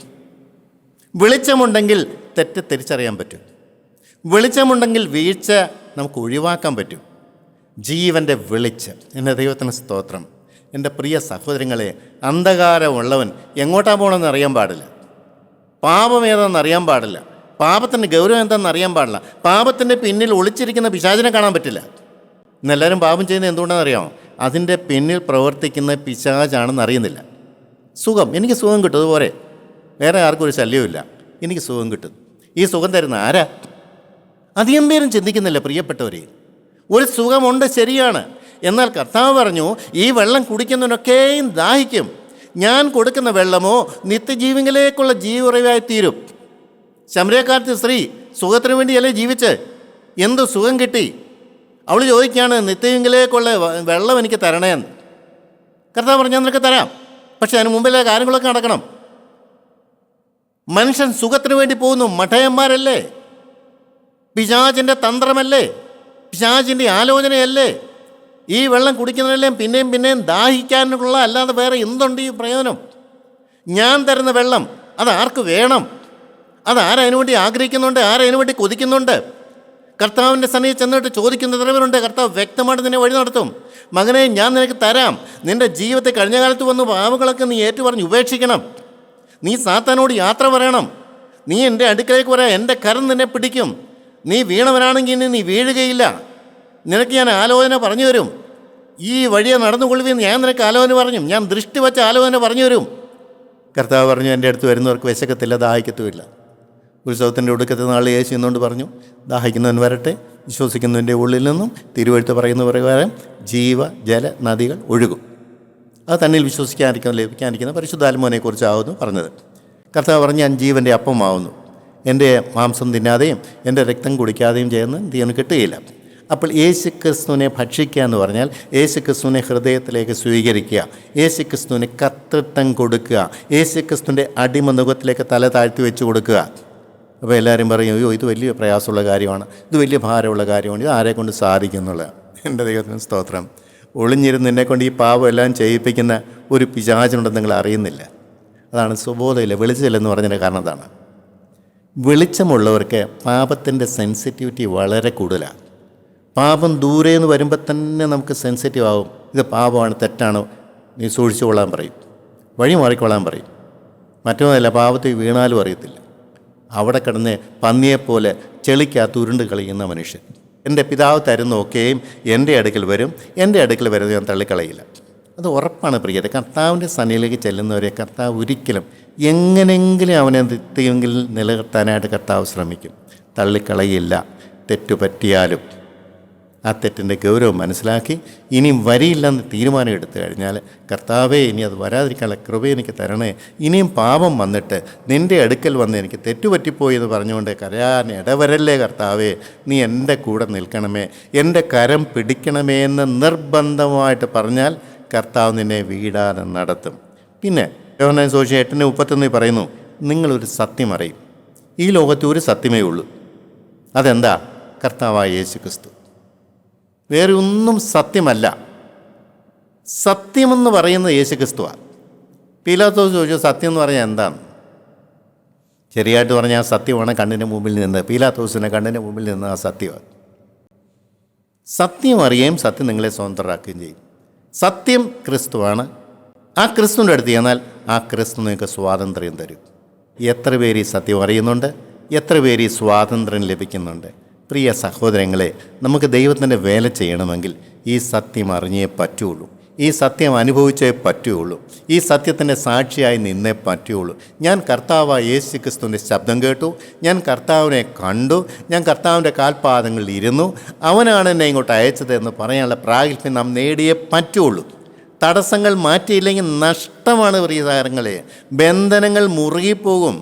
വെളിച്ചമുണ്ടെങ്കിൽ തെറ്റ് തിരിച്ചറിയാൻ പറ്റും. വെളിച്ചമുണ്ടെങ്കിൽ വീഴ്ച നമുക്ക് ഒഴിവാക്കാൻ പറ്റും. ജീവൻ്റെ വെളിച്ചം. എൻ്റെ ദൈവത്തിന് സ്തോത്രം. എൻ്റെ പ്രിയ സഹോദരങ്ങളെ, അന്ധകാരമുള്ളവൻ എങ്ങോട്ടാ പോകണമെന്ന് അറിയാൻ പാടില്ല, പാപം ഏതാണെന്ന് അറിയാൻ പാടില്ല, പാപത്തിൻ്റെ ഗൗരവം എന്താണെന്ന് അറിയാൻ പാടില്ല, പാപത്തിൻ്റെ പിന്നിൽ ഒളിച്ചിരിക്കുന്ന പിശാചിനെ കാണാൻ പറ്റില്ല. ഇന്നെല്ലാവരും പാപം ചെയ്യുന്നത് എന്തുകൊണ്ടാണെന്ന് അറിയാമോ? അതിൻ്റെ പിന്നിൽ പ്രവർത്തിക്കുന്ന പിശാചാണെന്ന് അറിയുന്നില്ല. സുഖം, എനിക്ക് സുഖം കിട്ടും, അതുപോലെ വേറെ ആർക്കും ഒരു ശല്യവുമില്ല, എനിക്ക് സുഖം കിട്ടും. ഈ സുഖം തരുന്ന ആരാ? അധികം പേരും ചിന്തിക്കുന്നില്ല പ്രിയപ്പെട്ടവരെ. ഒരു സുഖമുണ്ട്, ശരിയാണ്. എന്നാൽ കർത്താവ് പറഞ്ഞു, ഈ വെള്ളം കുടിക്കുന്നവനൊക്കെയും ദാഹിക്കും. ഞാൻ കൊടുക്കുന്ന വെള്ളമോ നിത്യജീവനിലേക്കുള്ള ജീവuറവായി തീരും. ശമര്യക്കാരത്തെ സ്ത്രീ സുഖത്തിന് വേണ്ടിയല്ലേ ജീവിച്ച്? എന്ത് സുഖം കിട്ടി? അവൾ ചോദിക്കുകയാണ്, നിത്യജീവനിലേക്കുള്ള വെള്ളം എനിക്ക് തരണേന്ന്. കർത്താവ് പറഞ്ഞു, ഞാൻ നിനക്ക് തരാം, പക്ഷെ അതിന് മുമ്പിലെ കാര്യങ്ങളൊക്കെ നടക്കണം. മനുഷ്യൻ സുഖത്തിന് വേണ്ടി പോകുന്നു. മഠയന്മാരല്ലേ? പിശാചിൻ്റെ തന്ത്രമല്ലേ? പിശാചിൻ്റെ ആലോചനയല്ലേ? ഈ വെള്ളം കുടിക്കുന്നതിനെല്ലാം പിന്നെയും പിന്നെയും ദാഹിക്കാനുള്ള അല്ലാതെ വേറെ എന്തുണ്ട് ഈ പ്രയോജനം? ഞാൻ തരുന്ന വെള്ളം അത് ആർക്ക് വേണം? അതാരതിനു വേണ്ടി ആഗ്രഹിക്കുന്നുണ്ട്? ആരതിനു വേണ്ടി കൊതിക്കുന്നുണ്ട്? കർത്താവിൻ്റെ സന്നിധി ചെന്നിട്ട് ചോദിക്കുന്ന എത്രവരുണ്ട്? കർത്താവ് വ്യക്തമായിട്ട് നിന്നെ വഴി നടത്തും. മകനെ, ഞാൻ നിനക്ക് തരാം. നിൻ്റെ ജീവിതത്തിൽ കഴിഞ്ഞ കാലത്ത് വന്ന പാവങ്ങളൊക്കെ നീ ഏറ്റുപറഞ്ഞ് ഉപേക്ഷിക്കണം. നീ സാത്താനോട് യാത്ര പറയണം. നീ എൻ്റെ അടുക്കലേക്ക് വരാം, എൻ്റെ കരം നിന്നെ പിടിക്കും. നീ വീണവനാണെങ്കിൽ ഇനി നീ വീഴുകയില്ല. നിനക്ക് ഞാൻ ആലോചന പറഞ്ഞു തരും. ഈ വഴിയെ നടന്നുകൊള്ളുവെന്ന് ഞാൻ നിനക്ക് ആലോചന പറഞ്ഞു, ഞാൻ ദൃഷ്ടി വച്ച ആലോചന പറഞ്ഞു തരും. കർത്താവ് പറഞ്ഞു, എൻ്റെ അടുത്ത് വരുന്നവർക്ക് വിശക്കത്തില്ല, ദാഹിക്കത്തുമില്ല. ഉത്സവത്തിൻ്റെ ഒടുക്കത്തെ നാൾ യേശു എന്നുകൊണ്ട് പറഞ്ഞു, ദാഹിക്കുന്നവൻ വരട്ടെ, വിശ്വസിക്കുന്നതിൻ്റെ ഉള്ളിൽ നിന്നും തിരുവെഴുത്ത് പറയുന്ന പ്രകാരം ജീവ ജല നദികൾ ഒഴുകും. അത് തന്നിൽ വിശ്വസിക്കാതിരിക്കുന്ന ലഭിക്കാതിരിക്കുന്ന പരിശുദ്ധാത്മാവിനെക്കുറിച്ചാവുന്നു പറഞ്ഞത്. കർത്താവ് പറഞ്ഞ്, ഞാൻ ജീവൻ്റെ അപ്പമാവുന്നു. എൻ്റെ മാംസം തിന്നാതെയും എൻ്റെ രക്തം കുടിക്കാതെയും ചെയ്യുന്ന തീയന് കിട്ടുകയില്ല. അപ്പോൾ യേശു ക്രിസ്തുവിനെ ഭക്ഷിക്കുക എന്ന് പറഞ്ഞാൽ യേശു ക്രിസ്തുവിനെ ഹൃദയത്തിലേക്ക് സ്വീകരിക്കുക, യേശു ക്രിസ്തുവിന് കർത്തൃത്വം കൊടുക്കുക, യേശു ക്രിസ്തുവിൻ്റെ അടിമനുഖത്തിലേക്ക് തല താഴ്ത്തി വെച്ച് കൊടുക്കുക. അപ്പോൾ എല്ലാവരും പറയും, അയ്യോ ഇത് വലിയ പ്രയാസമുള്ള കാര്യമാണ്, ഇത് വലിയ ഭാരമുള്ള കാര്യമാണ്, ഇത് ആരെക്കൊണ്ട് സാധിക്കുന്നുള്ള. എൻ്റെ ദൈവത്തിന് സ്തോത്രം. ഒളിഞ്ഞിരുന്ന് എന്നെക്കൊണ്ട് ഈ പാവം എല്ലാം ചെയ്യിപ്പിക്കുന്ന ഒരു പിശാചുണ്ടെന്ന് നിങ്ങൾ അറിയുന്നില്ല. അതാണ് സുബോധമില്ല, വെളിച്ചമില്ലെന്ന് പറഞ്ഞതിൻ്റെ കാരണം അതാണ്. വെളിച്ചമുള്ളവർക്ക് പാപത്തിൻ്റെ സെൻസിറ്റിവിറ്റി വളരെ കൂടുതലാണ്. പാപം ദൂരെ നിന്ന് വരുമ്പോൾ തന്നെ നമുക്ക് സെൻസിറ്റീവ് ആകും. ഇത് പാപമാണ്, തെറ്റാണ്, നീ സൂക്ഷിച്ചു കൊള്ളാൻ പറയും, വഴി മാറിക്കൊള്ളാൻ പറയും. മറ്റൊന്നല്ല, പാപത്തിൽ വീണാലും അറിയത്തില്ല. അവിടെ കിടന്ന് പന്നിയെപ്പോലെ ചെളിക്കകത്ത് ഉരുണ്ട് കളിക്കുന്ന മനുഷ്യൻ. എൻ്റെ പിതാവ് തരുന്നൊക്കെയും എൻ്റെ അടുക്കൽ വരും, എൻ്റെ അടുക്കൽ വരുന്നത് ഞാൻ തള്ളിക്കളയില്ല. അത് ഉറപ്പാണ് പ്രിയത. കർത്താവിൻ്റെ സന്നിധിയിലേക്ക് ചെല്ലുന്നവരെ കർത്താവ് ഒരിക്കലും എങ്ങനെയെങ്കിലും അവനെ നിത്യമെങ്കിൽ നിലനിർത്താനായിട്ട് കർത്താവ് ശ്രമിക്കും, തള്ളിക്കളയില്ല. തെറ്റുപറ്റിയാലും ആ തെറ്റിൻ്റെ ഗൗരവം മനസ്സിലാക്കി ഇനിയും വരിയില്ലെന്ന് തീരുമാനം എടുത്തു കഴിഞ്ഞാൽ, കർത്താവേ ഇനി അത് വരാതിരിക്കാനുള്ള കൃപ എനിക്ക് തരണേ, ഇനിയും പാപം വന്നിട്ട് നിൻ്റെ അടുക്കൽ വന്ന് എനിക്ക് തെറ്റുപറ്റിപ്പോയി എന്ന് പറഞ്ഞുകൊണ്ട് കരയാൻ ഇടവരല്ലേ കർത്താവേ, നീ എൻ്റെ കൂടെ നിൽക്കണമേ, എൻ്റെ കരം പിടിക്കണമേ എന്ന് നിർബന്ധമായിട്ട് പറഞ്ഞാൽ കർത്താവ് നിന്നെ വീടാതെ നടത്തും. പിന്നെ യോഹന്നാൻ സുവിശേഷം 8:31 പറയുന്നു, നിങ്ങളൊരു സത്യം അറിയും. ഈ ലോകത്ത് ഒരു സത്യമേ ഉള്ളൂ. അതെന്താ? കർത്താവായ യേശു ക്രിസ്തു. വേറെ ഒന്നും സത്യമല്ല. സത്യമെന്ന് പറയുന്നത് യേശു ക്രിസ്തുവാണ്. പീലാത്തോസ് ചോദിച്ചു, സത്യം എന്ന് പറഞ്ഞാൽ എന്താണ്? ശരിയായിട്ട് പറഞ്ഞാൽ സത്യമാണ് കണ്ണിന് മുമ്പിൽ നിന്ന്, പീലാത്തോസിൻ്റെ കണ്ണിന് മുമ്പിൽ നിന്ന് ആ സത്യമാണ്. സത്യം അറിയുകയും സത്യം നിങ്ങളെ സ്വതന്ത്രരാക്കുകയും ചെയ്യും. സത്യം ക്രിസ്തുവാണ്. ആ ക്രിസ്തുവിൻ്റെ അടുത്ത് ചെന്നാൽ ആ ക്രിസ്തു നിങ്ങൾക്ക് സ്വാതന്ത്ര്യം തരും. എത്ര പേര് ഈ സത്യം അറിയുന്നുണ്ട്? എത്ര പേര് ഈ സ്വാതന്ത്ര്യം ലഭിക്കുന്നുണ്ട്? പ്രിയ സഹോദരങ്ങളെ, നമുക്ക് ദൈവത്തിൻ്റെ വേല ചെയ്യണമെങ്കിൽ ഈ സത്യം അറിഞ്ഞേ പറ്റുള്ളൂ. ഈ സത്യം അനുഭവിച്ചേ പറ്റുകയുള്ളൂ. ഈ സത്യത്തിൻ്റെ സാക്ഷിയായി നിന്നേ പറ്റുകയുള്ളൂ. ഞാൻ കർത്താവായ യേശു ക്രിസ്തുവിൻ്റെ ശബ്ദം കേട്ടു, ഞാൻ കർത്താവിനെ കണ്ടു, ഞാൻ കർത്താവിൻ്റെ കാൽപാദങ്ങളിൽ ഇരുന്നു, അവനാണ് എന്നെ ഇങ്ങോട്ട് അയച്ചത് എന്ന് പറയാനുള്ള പ്രാഗൽഭ്യം നാം നേടിയേ പറ്റുള്ളൂ. തടസ്സങ്ങൾ മാറ്റിയില്ലെങ്കിൽ നഷ്ടമാണ് പ്രിയ താരങ്ങളെ. ബന്ധനങ്ങൾ മുറുകിപ്പോകും.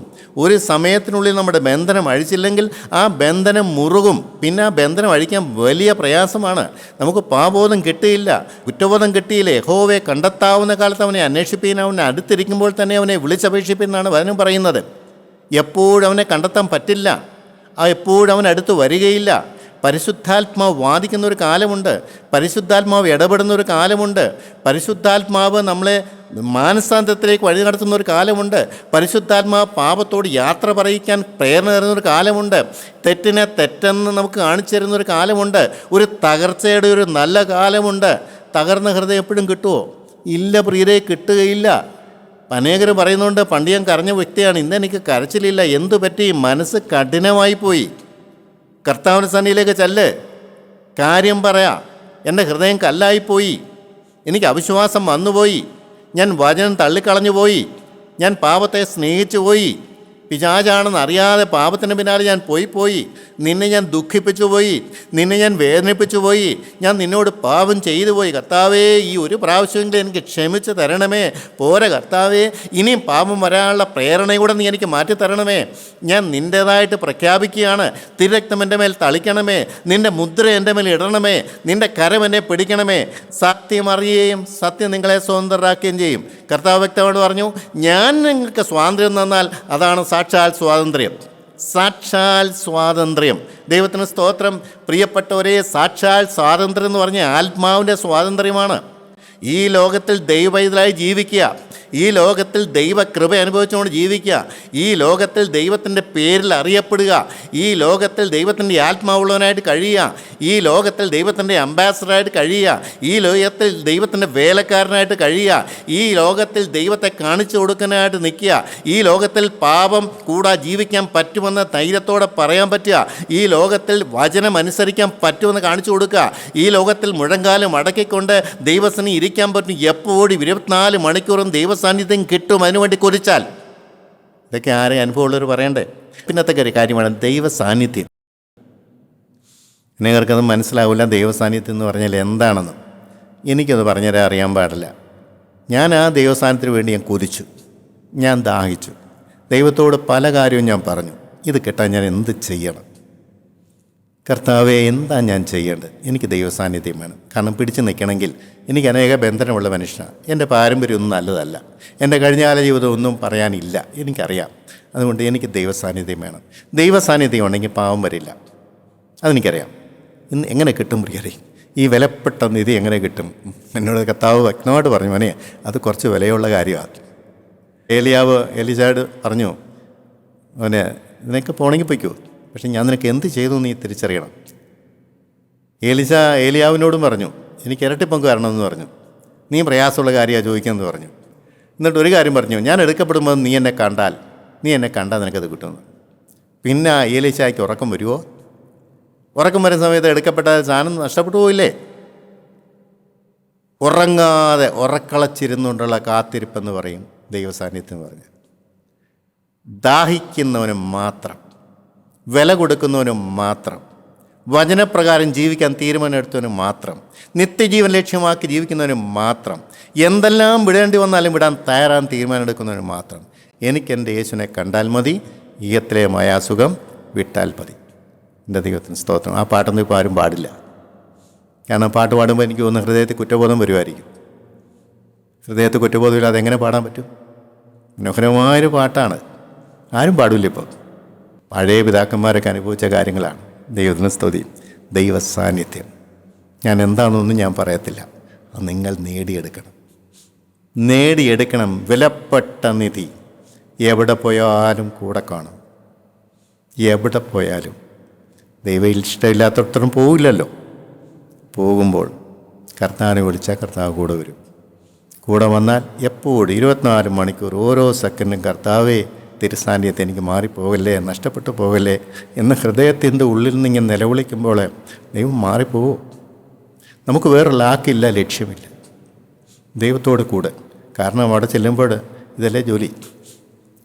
ഒരു സമയത്തിനുള്ളിൽ നമ്മുടെ ബന്ധനം അഴിച്ചില്ലെങ്കിൽ ആ ബന്ധനം മുറുകും. പിന്നെ ആ ബന്ധനം അഴിക്കാൻ വലിയ പ്രയാസമാണ്. നമുക്ക് പാപബോധം കിട്ടിയില്ല, കുറ്റബോധം കിട്ടിയില്ല. യഹോവയെ കണ്ടെത്താവുന്ന കാലത്ത് അവനെ അന്വേഷിപ്പീൻ, അവനെ അടുത്തിരിക്കുമ്പോൾ തന്നെ അവനെ വിളിച്ചപേക്ഷിപ്പീൻ എന്നാണ് വചനം പറയുന്നത്. എപ്പോഴും അവനെ കണ്ടെത്താൻ പറ്റില്ല, എപ്പോഴും അവൻ അടുത്ത് വരികയില്ല. പരിശുദ്ധാത്മാവ് വാദിക്കുന്ന ഒരു കാലമുണ്ട്, പരിശുദ്ധാത്മാവ് ഇടപെടുന്ന ഒരു കാലമുണ്ട്, പരിശുദ്ധാത്മാവ് നമ്മളെ മാനസാന്തരത്തിലേക്ക് വഴി നടത്തുന്ന ഒരു കാലമുണ്ട്, പരിശുദ്ധാത്മാവ് പാപത്തോട് യാത്ര പറയിക്കാൻ പ്രേരണ തരുന്നൊരു കാലമുണ്ട്, തെറ്റിനെ തെറ്റെന്ന് നമുക്ക് കാണിച്ചു തരുന്നൊരു കാലമുണ്ട്, ഒരു തകർച്ചയുടെ ഒരു നല്ല കാലമുണ്ട്. തകർന്ന ഹൃദയം എപ്പോഴും കിട്ടുമോ? ഇല്ല പ്രിയരെ, കിട്ടുകയില്ല. അനേകർ പറയുന്നുണ്ട്, പണ്ട് ഞാൻ കരഞ്ഞ വ്യക്തിയാണ്, ഇന്നെനിക്ക് കരച്ചിലില്ല. എന്തു പറ്റി? മനസ്സ് കഠിനമായി പോയി. കർത്താവിൻ്റെ സന്നിധിയിലേക്ക് ചെല്ല്, കാര്യം പറയാം. എൻ്റെ ഹൃദയം കല്ലായിപ്പോയി, എനിക്ക് അവിശ്വാസം വന്നുപോയി, ഞാൻ വചനം തള്ളിക്കളഞ്ഞു പോയി, ഞാൻ പാപത്തെ സ്നേഹിച്ചു പോയി, പിശാചാണെന്ന് അറിയാതെ പാപത്തിന് പിന്നാലെ ഞാൻ പോയി, നിന്നെ ഞാൻ ദുഃഖിപ്പിച്ചു പോയി, നിന്നെ ഞാൻ വേദനിപ്പിച്ചു പോയി, ഞാൻ നിന്നോട് പാപം ചെയ്തു പോയി. കർത്താവേ, ഈ ഒരു പ്രാവശ്യമെങ്കിലും എനിക്ക് ക്ഷമിച്ച് തരണമേ. പോരെ കർത്താവേ, ഇനിയും പാപം വരാനുള്ള പ്രേരണയൂടെ നീ എനിക്ക് മാറ്റിത്തരണമേ. ഞാൻ നിൻ്റേതായിട്ട് പ്രഖ്യാപിക്കുകയാണ്. തിരുരക്തം എൻ്റെ മേൽ തളിക്കണമേ, നിൻ്റെ മുദ്ര എൻ്റെ മേൽ ഇടണമേ, നിൻ്റെ കരം എന്നെ പിടിക്കണമേ. സത്യം അറിയുകയും സത്യം നിങ്ങളെ സ്വതന്ത്രരാക്കുകയും ചെയ്യും. കർത്താവ് വ്യക്തമായിട്ട് പറഞ്ഞു, ഞാൻ നിങ്ങൾക്ക് സ്വാതന്ത്ര്യം തന്നാൽ അതാണ് സാക്ഷാൽ സ്വാതന്ത്ര്യം. സാക്ഷാൽ സ്വാതന്ത്ര്യം. ദൈവത്തിന് സ്തോത്രം. പ്രിയപ്പെട്ടവരെ, സാക്ഷാൽ സ്വാതന്ത്ര്യം എന്ന് പറഞ്ഞാൽ ആത്മാവിൻ്റെ സ്വാതന്ത്ര്യമാണ്. ഈ ലോകത്തിൽ ദൈവപൈതലായി ജീവിക്കുക, ഈ ലോകത്തിൽ ദൈവകൃപ അനുഭവിച്ചുകൊണ്ട് ജീവിക്കുക, ഈ ലോകത്തിൽ ദൈവത്തിൻ്റെ പേരിൽ അറിയപ്പെടുക, ഈ ലോകത്തിൽ ദൈവത്തിൻ്റെ ആത്മാവുള്ളവനായിട്ട് കഴിയുക, ഈ ലോകത്തിൽ ദൈവത്തിൻ്റെ അംബാസഡറായിട്ട് കഴിയുക, ഈ ലോകത്തിൽ ദൈവത്തിൻ്റെ വേലക്കാരനായിട്ട് കഴിയുക, ഈ ലോകത്തിൽ ദൈവത്തെ കാണിച്ചു കൊടുക്കാനായിട്ട് നിൽക്കുക, ഈ ലോകത്തിൽ പാപം കൂടാതെ ജീവിക്കാൻ പറ്റുമെന്ന് ധൈര്യത്തോടെ പറയാൻ പറ്റുക, ഈ ലോകത്തിൽ വചനം അനുസരിക്കാൻ പറ്റുമെന്ന് കാണിച്ചു കൊടുക്കുക, ഈ ലോകത്തിൽ മുഴങ്കാലം അടക്കിക്കൊണ്ട് ദൈവസന്നിധിയിൽ ഇരിക്കാൻ പറ്റും. എപ്പോഴും 24 മണിക്കൂറും ദൈവസാന്നിധ്യം കിട്ടും. അതിനുവേണ്ടി കുറിച്ചാൽ ഇതൊക്കെ ആരെയും അനുഭവമുള്ളവർ പറയണ്ടേ? പിന്നത്തെ കാര്യമാണ് ദൈവസാന്നിധ്യം. നിങ്ങൾക്കത് മനസ്സിലാവില്ല ദൈവസാന്നിധ്യം എന്ന് പറഞ്ഞാൽ എന്താണെന്ന്. എനിക്കത് പറഞ്ഞുതരാൻ അറിയാൻ പാടില്ല. ഞാൻ ആ ദൈവസാന്നിധ്യത്തിന് വേണ്ടി ഞാൻ കുരിച്ചു, ഞാൻ ദാഹിച്ചു, ദൈവത്തോട് പല കാര്യവും ഞാൻ പറഞ്ഞു. ഇത് കിട്ടാൻ ഞാൻ എന്ത് ചെയ്യണം? കർത്താവെ, എന്താ ഞാൻ ചെയ്യേണ്ടത്? എനിക്ക് ദൈവസാന്നിധ്യം വേണം. കാരണം പിടിച്ചു നിൽക്കണമെങ്കിൽ എനിക്ക് അനേക ബന്ധനമുള്ള മനുഷ്യനാണ്. എൻ്റെ പാരമ്പര്യമൊന്നും നല്ലതല്ല, എൻ്റെ കഴിഞ്ഞകാല ജീവിതം ഒന്നും പറയാനില്ല, എനിക്കറിയാം. അതുകൊണ്ട് എനിക്ക് ദൈവസാന്നിധ്യം വേണം. ദൈവസാന്നിധ്യം ഉണ്ടെങ്കിൽ പാവം വരില്ല, അതെനിക്കറിയാം. ഇന്ന് എങ്ങനെ കിട്ടും പ്രിയരെ? ഈ വിലപ്പെട്ട നിധി എങ്ങനെ കിട്ടും? എന്നോട് കർത്താവ് വ്യക്തമായിട്ട് പറഞ്ഞു, മോനെ അത് കുറച്ച് വിലയുള്ള കാര്യമാണ്. എലിശായോട് പറഞ്ഞു, മോനെ നിനക്ക് പോണെങ്കിൽ പൊയ്ക്കോ, പക്ഷെ ഞാൻ നിനക്ക് എന്ത് ചെയ്തു നീ തിരിച്ചറിയണം. ഏലിയാവിനോടും പറഞ്ഞു, എനിക്ക് ഇരട്ടിപ്പങ്ക് വരണമെന്ന് പറഞ്ഞു. നീ പ്രയാസമുള്ള കാര്യമാണ് ചോദിക്കുന്നത് പറഞ്ഞു. എന്നിട്ട് ഒരു കാര്യം പറഞ്ഞു, ഞാൻ എടുക്കപ്പെടുമ്പോൾ നീ എന്നെ കണ്ടാൽ നിനക്കത് കിട്ടുമെന്ന്. പിന്നെ ഏലീശായ്ക്ക് ഉറക്കം വരുമോ? ഉറക്കം വരുന്ന സമയത്ത് എടുക്കപ്പെട്ട സാധനം നഷ്ടപ്പെട്ടു പോയില്ലേ? ഉറങ്ങാതെ ഉറക്കളച്ചിരുന്നുകൊണ്ടുള്ള കാത്തിരിപ്പെന്ന് പറയും ദൈവസാന്നിധ്യം എന്ന് പറഞ്ഞാൽ. ദാഹിക്കുന്നവനും മാത്രം, വില കൊടുക്കുന്നവനും മാത്രം, വചനപ്രകാരം ജീവിക്കാൻ തീരുമാനമെടുത്തവന് മാത്രം, നിത്യജീവൻ ലക്ഷ്യമാക്കി ജീവിക്കുന്നവന് മാത്രം, എന്തെല്ലാം വിടേണ്ടി വന്നാലും വിടാൻ തയ്യാറാൻ തീരുമാനമെടുക്കുന്നവന് മാത്രം എനിക്കെൻ്റെ യേശുവിനെ കണ്ടാൽ മതി, ഈയത്തിലേമായ അസുഖം വിട്ടാൽ മതി. എൻ്റെ ദൈവത്തിന് സ്തോത്രം. ആ പാട്ടൊന്നും ഇപ്പോൾ ആരും പാടില്ല. കാരണം പാട്ട് പാടുമ്പോൾ എനിക്ക് തോന്നുന്നു ഹൃദയത്തിൽ കുറ്റബോധം വരുമായിരിക്കും. ഹൃദയത്തിൽ കുറ്റബോധമില്ല, അതെങ്ങനെ പാടാൻ പറ്റും? മനോഹരമായൊരു പാട്ടാണ്, ആരും പാടില്ല ഇപ്പോൾ. പഴയ പിതാക്കന്മാരൊക്കെ അനുഭവിച്ച കാര്യങ്ങളാണ്. ദൈവത്തിന് സ്തുതി. ദൈവ സാന്നിധ്യം ഞാൻ എന്താണെന്നൊന്നും ഞാൻ പറയത്തില്ല, അത് നിങ്ങൾ നേടിയെടുക്കണം. വിലപ്പെട്ട നിധി എവിടെ പോയാലും കൂടെ കാണും. എവിടെ പോയാലും ദൈവം ഇഷ്ടമില്ലാത്തടത്തോളം പോവില്ലല്ലോ. പോകുമ്പോൾ കർത്താവിനെ വിളിച്ചാൽ കർത്താവ് കൂടെ വരും. കൂടെ വന്നാൽ എപ്പോഴും 24 മണിക്കൂർ ഓരോ സെക്കൻഡും കർത്താവേ തിരുസാന്നിധ്യത്തെ എനിക്ക് മാറിപ്പോകല്ലേ, നഷ്ടപ്പെട്ടു പോകല്ലേ എന്ന് ഹൃദയത്തിൻ്റെ ഉള്ളിൽ നിന്ന് ഇങ്ങനെ നിലവിളിക്കുമ്പോൾ ദൈവം മാറിപ്പോവും. നമുക്ക് വേറൊരു ലാക്കില്ല, ലക്ഷ്യമില്ല. ദൈവത്തോട് കൂടെ. കാരണം അവിടെ ചെല്ലുമ്പോൾ ഇതല്ലേ ജോലി.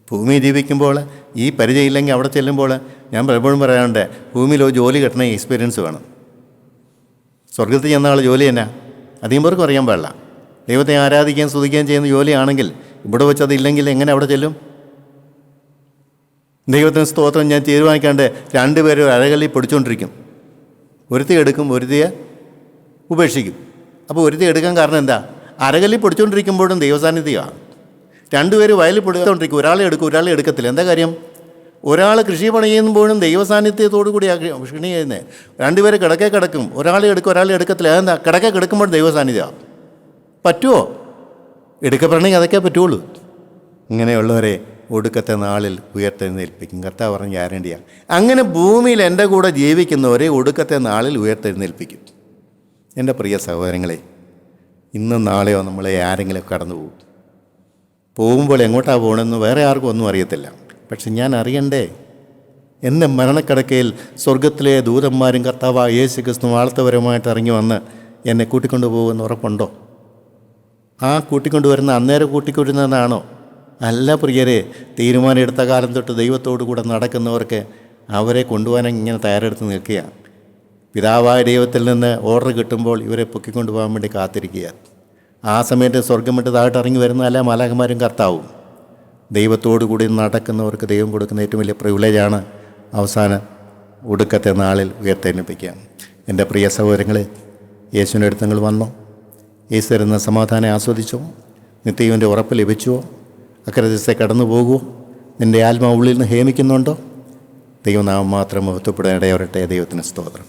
ഭൂമി ജീവിക്കുമ്പോൾ ഈ പരിചയമില്ലെങ്കിൽ അവിടെ ചെല്ലുമ്പോൾ ഞാൻ പലപ്പോഴും പറയാറുണ്ട്, ഭൂമിയിൽ ഒരു ജോലി കിട്ടണ എക്സ്പീരിയൻസ് വേണം. സ്വർഗത്തിൽ ചെന്ന ആൾ ജോലി തന്നെ അധികം പേർക്കും അറിയാൻ പാടില്ല. ദൈവത്തെ ആരാധിക്കുകയും സ്തുതിക്കുകയും ചെയ്യുന്ന ജോലിയാണെങ്കിൽ ഇവിടെ വെച്ചതില്ലെങ്കിൽ എങ്ങനെ അവിടെ ചെല്ലും? ദൈവത്തിന് സ്തോത്രം. ഞാൻ തീരുമാനിക്കാണ്ട് 2 പേരും അഴകല്ലി പൊടിച്ചുകൊണ്ടിരിക്കും. ഒരുത്തി എടുക്കും, ഒരുത്തിയെ ഉപേക്ഷിക്കും. അപ്പോൾ ഒരുത്തി എടുക്കാൻ കാരണം എന്താ? അരകല്ലി പൊടിച്ചുകൊണ്ടിരിക്കുമ്പോഴും ദൈവസാന്നിധ്യമാണ്. 2 പേര് വയലിൽ പൊടിച്ചുകൊണ്ടിരിക്കും, ഒരാളെ എടുക്കും, ഒരാളെ എടുക്കത്തില്ല. എന്താ കാര്യം? ഒരാൾ കൃഷി പണി ചെയ്യുമ്പോഴും ദൈവസാന്നിധ്യത്തോടു കൂടിയാണ് കൃഷി ചെയ്യുന്നത്. 2 പേര് കിടക്കെ കിടക്കും, ഒരാളെ എടുക്കും, ഒരാളെ എടുക്കത്തില്ല. അതെന്താ? കിടക്കെ കിടക്കുമ്പോൾ ദൈവസാന്നിധ്യമാണ്. പറ്റുമോ? എടുക്കപ്പെടണമെങ്കിൽ അതൊക്കെ പറ്റുള്ളൂ. ഇങ്ങനെയുള്ളവരെ ഒടുക്കത്തെ നാളിൽ ഉയർത്തെഴുന്നേൽപ്പിക്കും. കർത്താവ് പറഞ്ഞ ഗ്യാരണ്ടിയാണ്. അങ്ങനെ ഭൂമിയിൽ എൻ്റെ കൂടെ ജീവിക്കുന്നവരെ ഒടുക്കത്തെ നാളിൽ ഉയർത്തെഴുന്നേൽപ്പിക്കും. എൻ്റെ പ്രിയ സഹോദരങ്ങളെ, ഇന്നും നാളെയോ നമ്മളെ ആരെങ്കിലും കടന്നു പോകും. പോകുമ്പോൾ എങ്ങോട്ടാണ് പോകണമെന്ന് വേറെ ആർക്കും ഒന്നും അറിയത്തില്ല. പക്ഷെ ഞാൻ അറിയണ്ടേ? എൻ്റെ മരണക്കിടക്കയിൽ സ്വർഗത്തിലെ ദൂതന്മാരും കർത്താവ് യേശു ക്രിസ്തു വാഴ്ത്തപരമായിട്ട് ഇറങ്ങി വന്ന് എന്നെ കൂട്ടിക്കൊണ്ടു പോകുമെന്ന് ഉറപ്പുണ്ടോ? ആ കൂട്ടിക്കൊണ്ടുവരുന്ന അന്നേരം കൂട്ടിക്കൊണ്ടുവരുന്നതാണോ? അല്ല പ്രിയരെ. തീരുമാനം എടുത്ത കാലം തൊട്ട് ദൈവത്തോടു കൂടെ നടക്കുന്നവർക്ക് അവരെ കൊണ്ടുപോകാൻ ഇങ്ങനെ തയ്യാറെടുത്ത് നിൽക്കുകയാണ്. പിതാവായ ദൈവത്തിൽ നിന്ന് ഓർഡർ കിട്ടുമ്പോൾ ഇവരെ പൊക്കിക്കൊണ്ടു പോകാൻ വേണ്ടി കാത്തിരിക്കുക. ആ സമയത്ത് സ്വർഗം വിട്ട് താഴോട്ട് ഇറങ്ങി വരുന്ന എല്ലാ മാലാഖമാരും കർത്താവും. ദൈവത്തോടു കൂടി നടക്കുന്നവർക്ക് ദൈവം കൊടുക്കുന്ന ഏറ്റവും വലിയ പ്രിവിലേജാണ് അവസാനം ഒടുക്കത്തെ നാളിൽ ഉയർത്തെഴുന്നേൽപ്പിക്കുക. എൻ്റെ പ്രിയ സഹോദരങ്ങളെ, യേശുവിൻ്റെ അടുത്ത് നിങ്ങൾ വന്നോ? യേശു തരുന്ന സമാധാനം ആസ്വദിച്ചോ? നിത്യജീവൻ്റെ ഉറപ്പ് ലഭിച്ചുവോ? അക്കരെ ദിവസത്തെ കടന്നു പോകുമോ? നിൻ്റെ ആത്മാവ് ഉള്ളിൽ നിന്ന് ഹേമിക്കുന്നുണ്ടോ? ദൈവനാമം മാത്രം മഹത്വപ്പെടാൻ ഇടയാവട്ടെ. ദൈവത്തിന് സ്തോത്രം.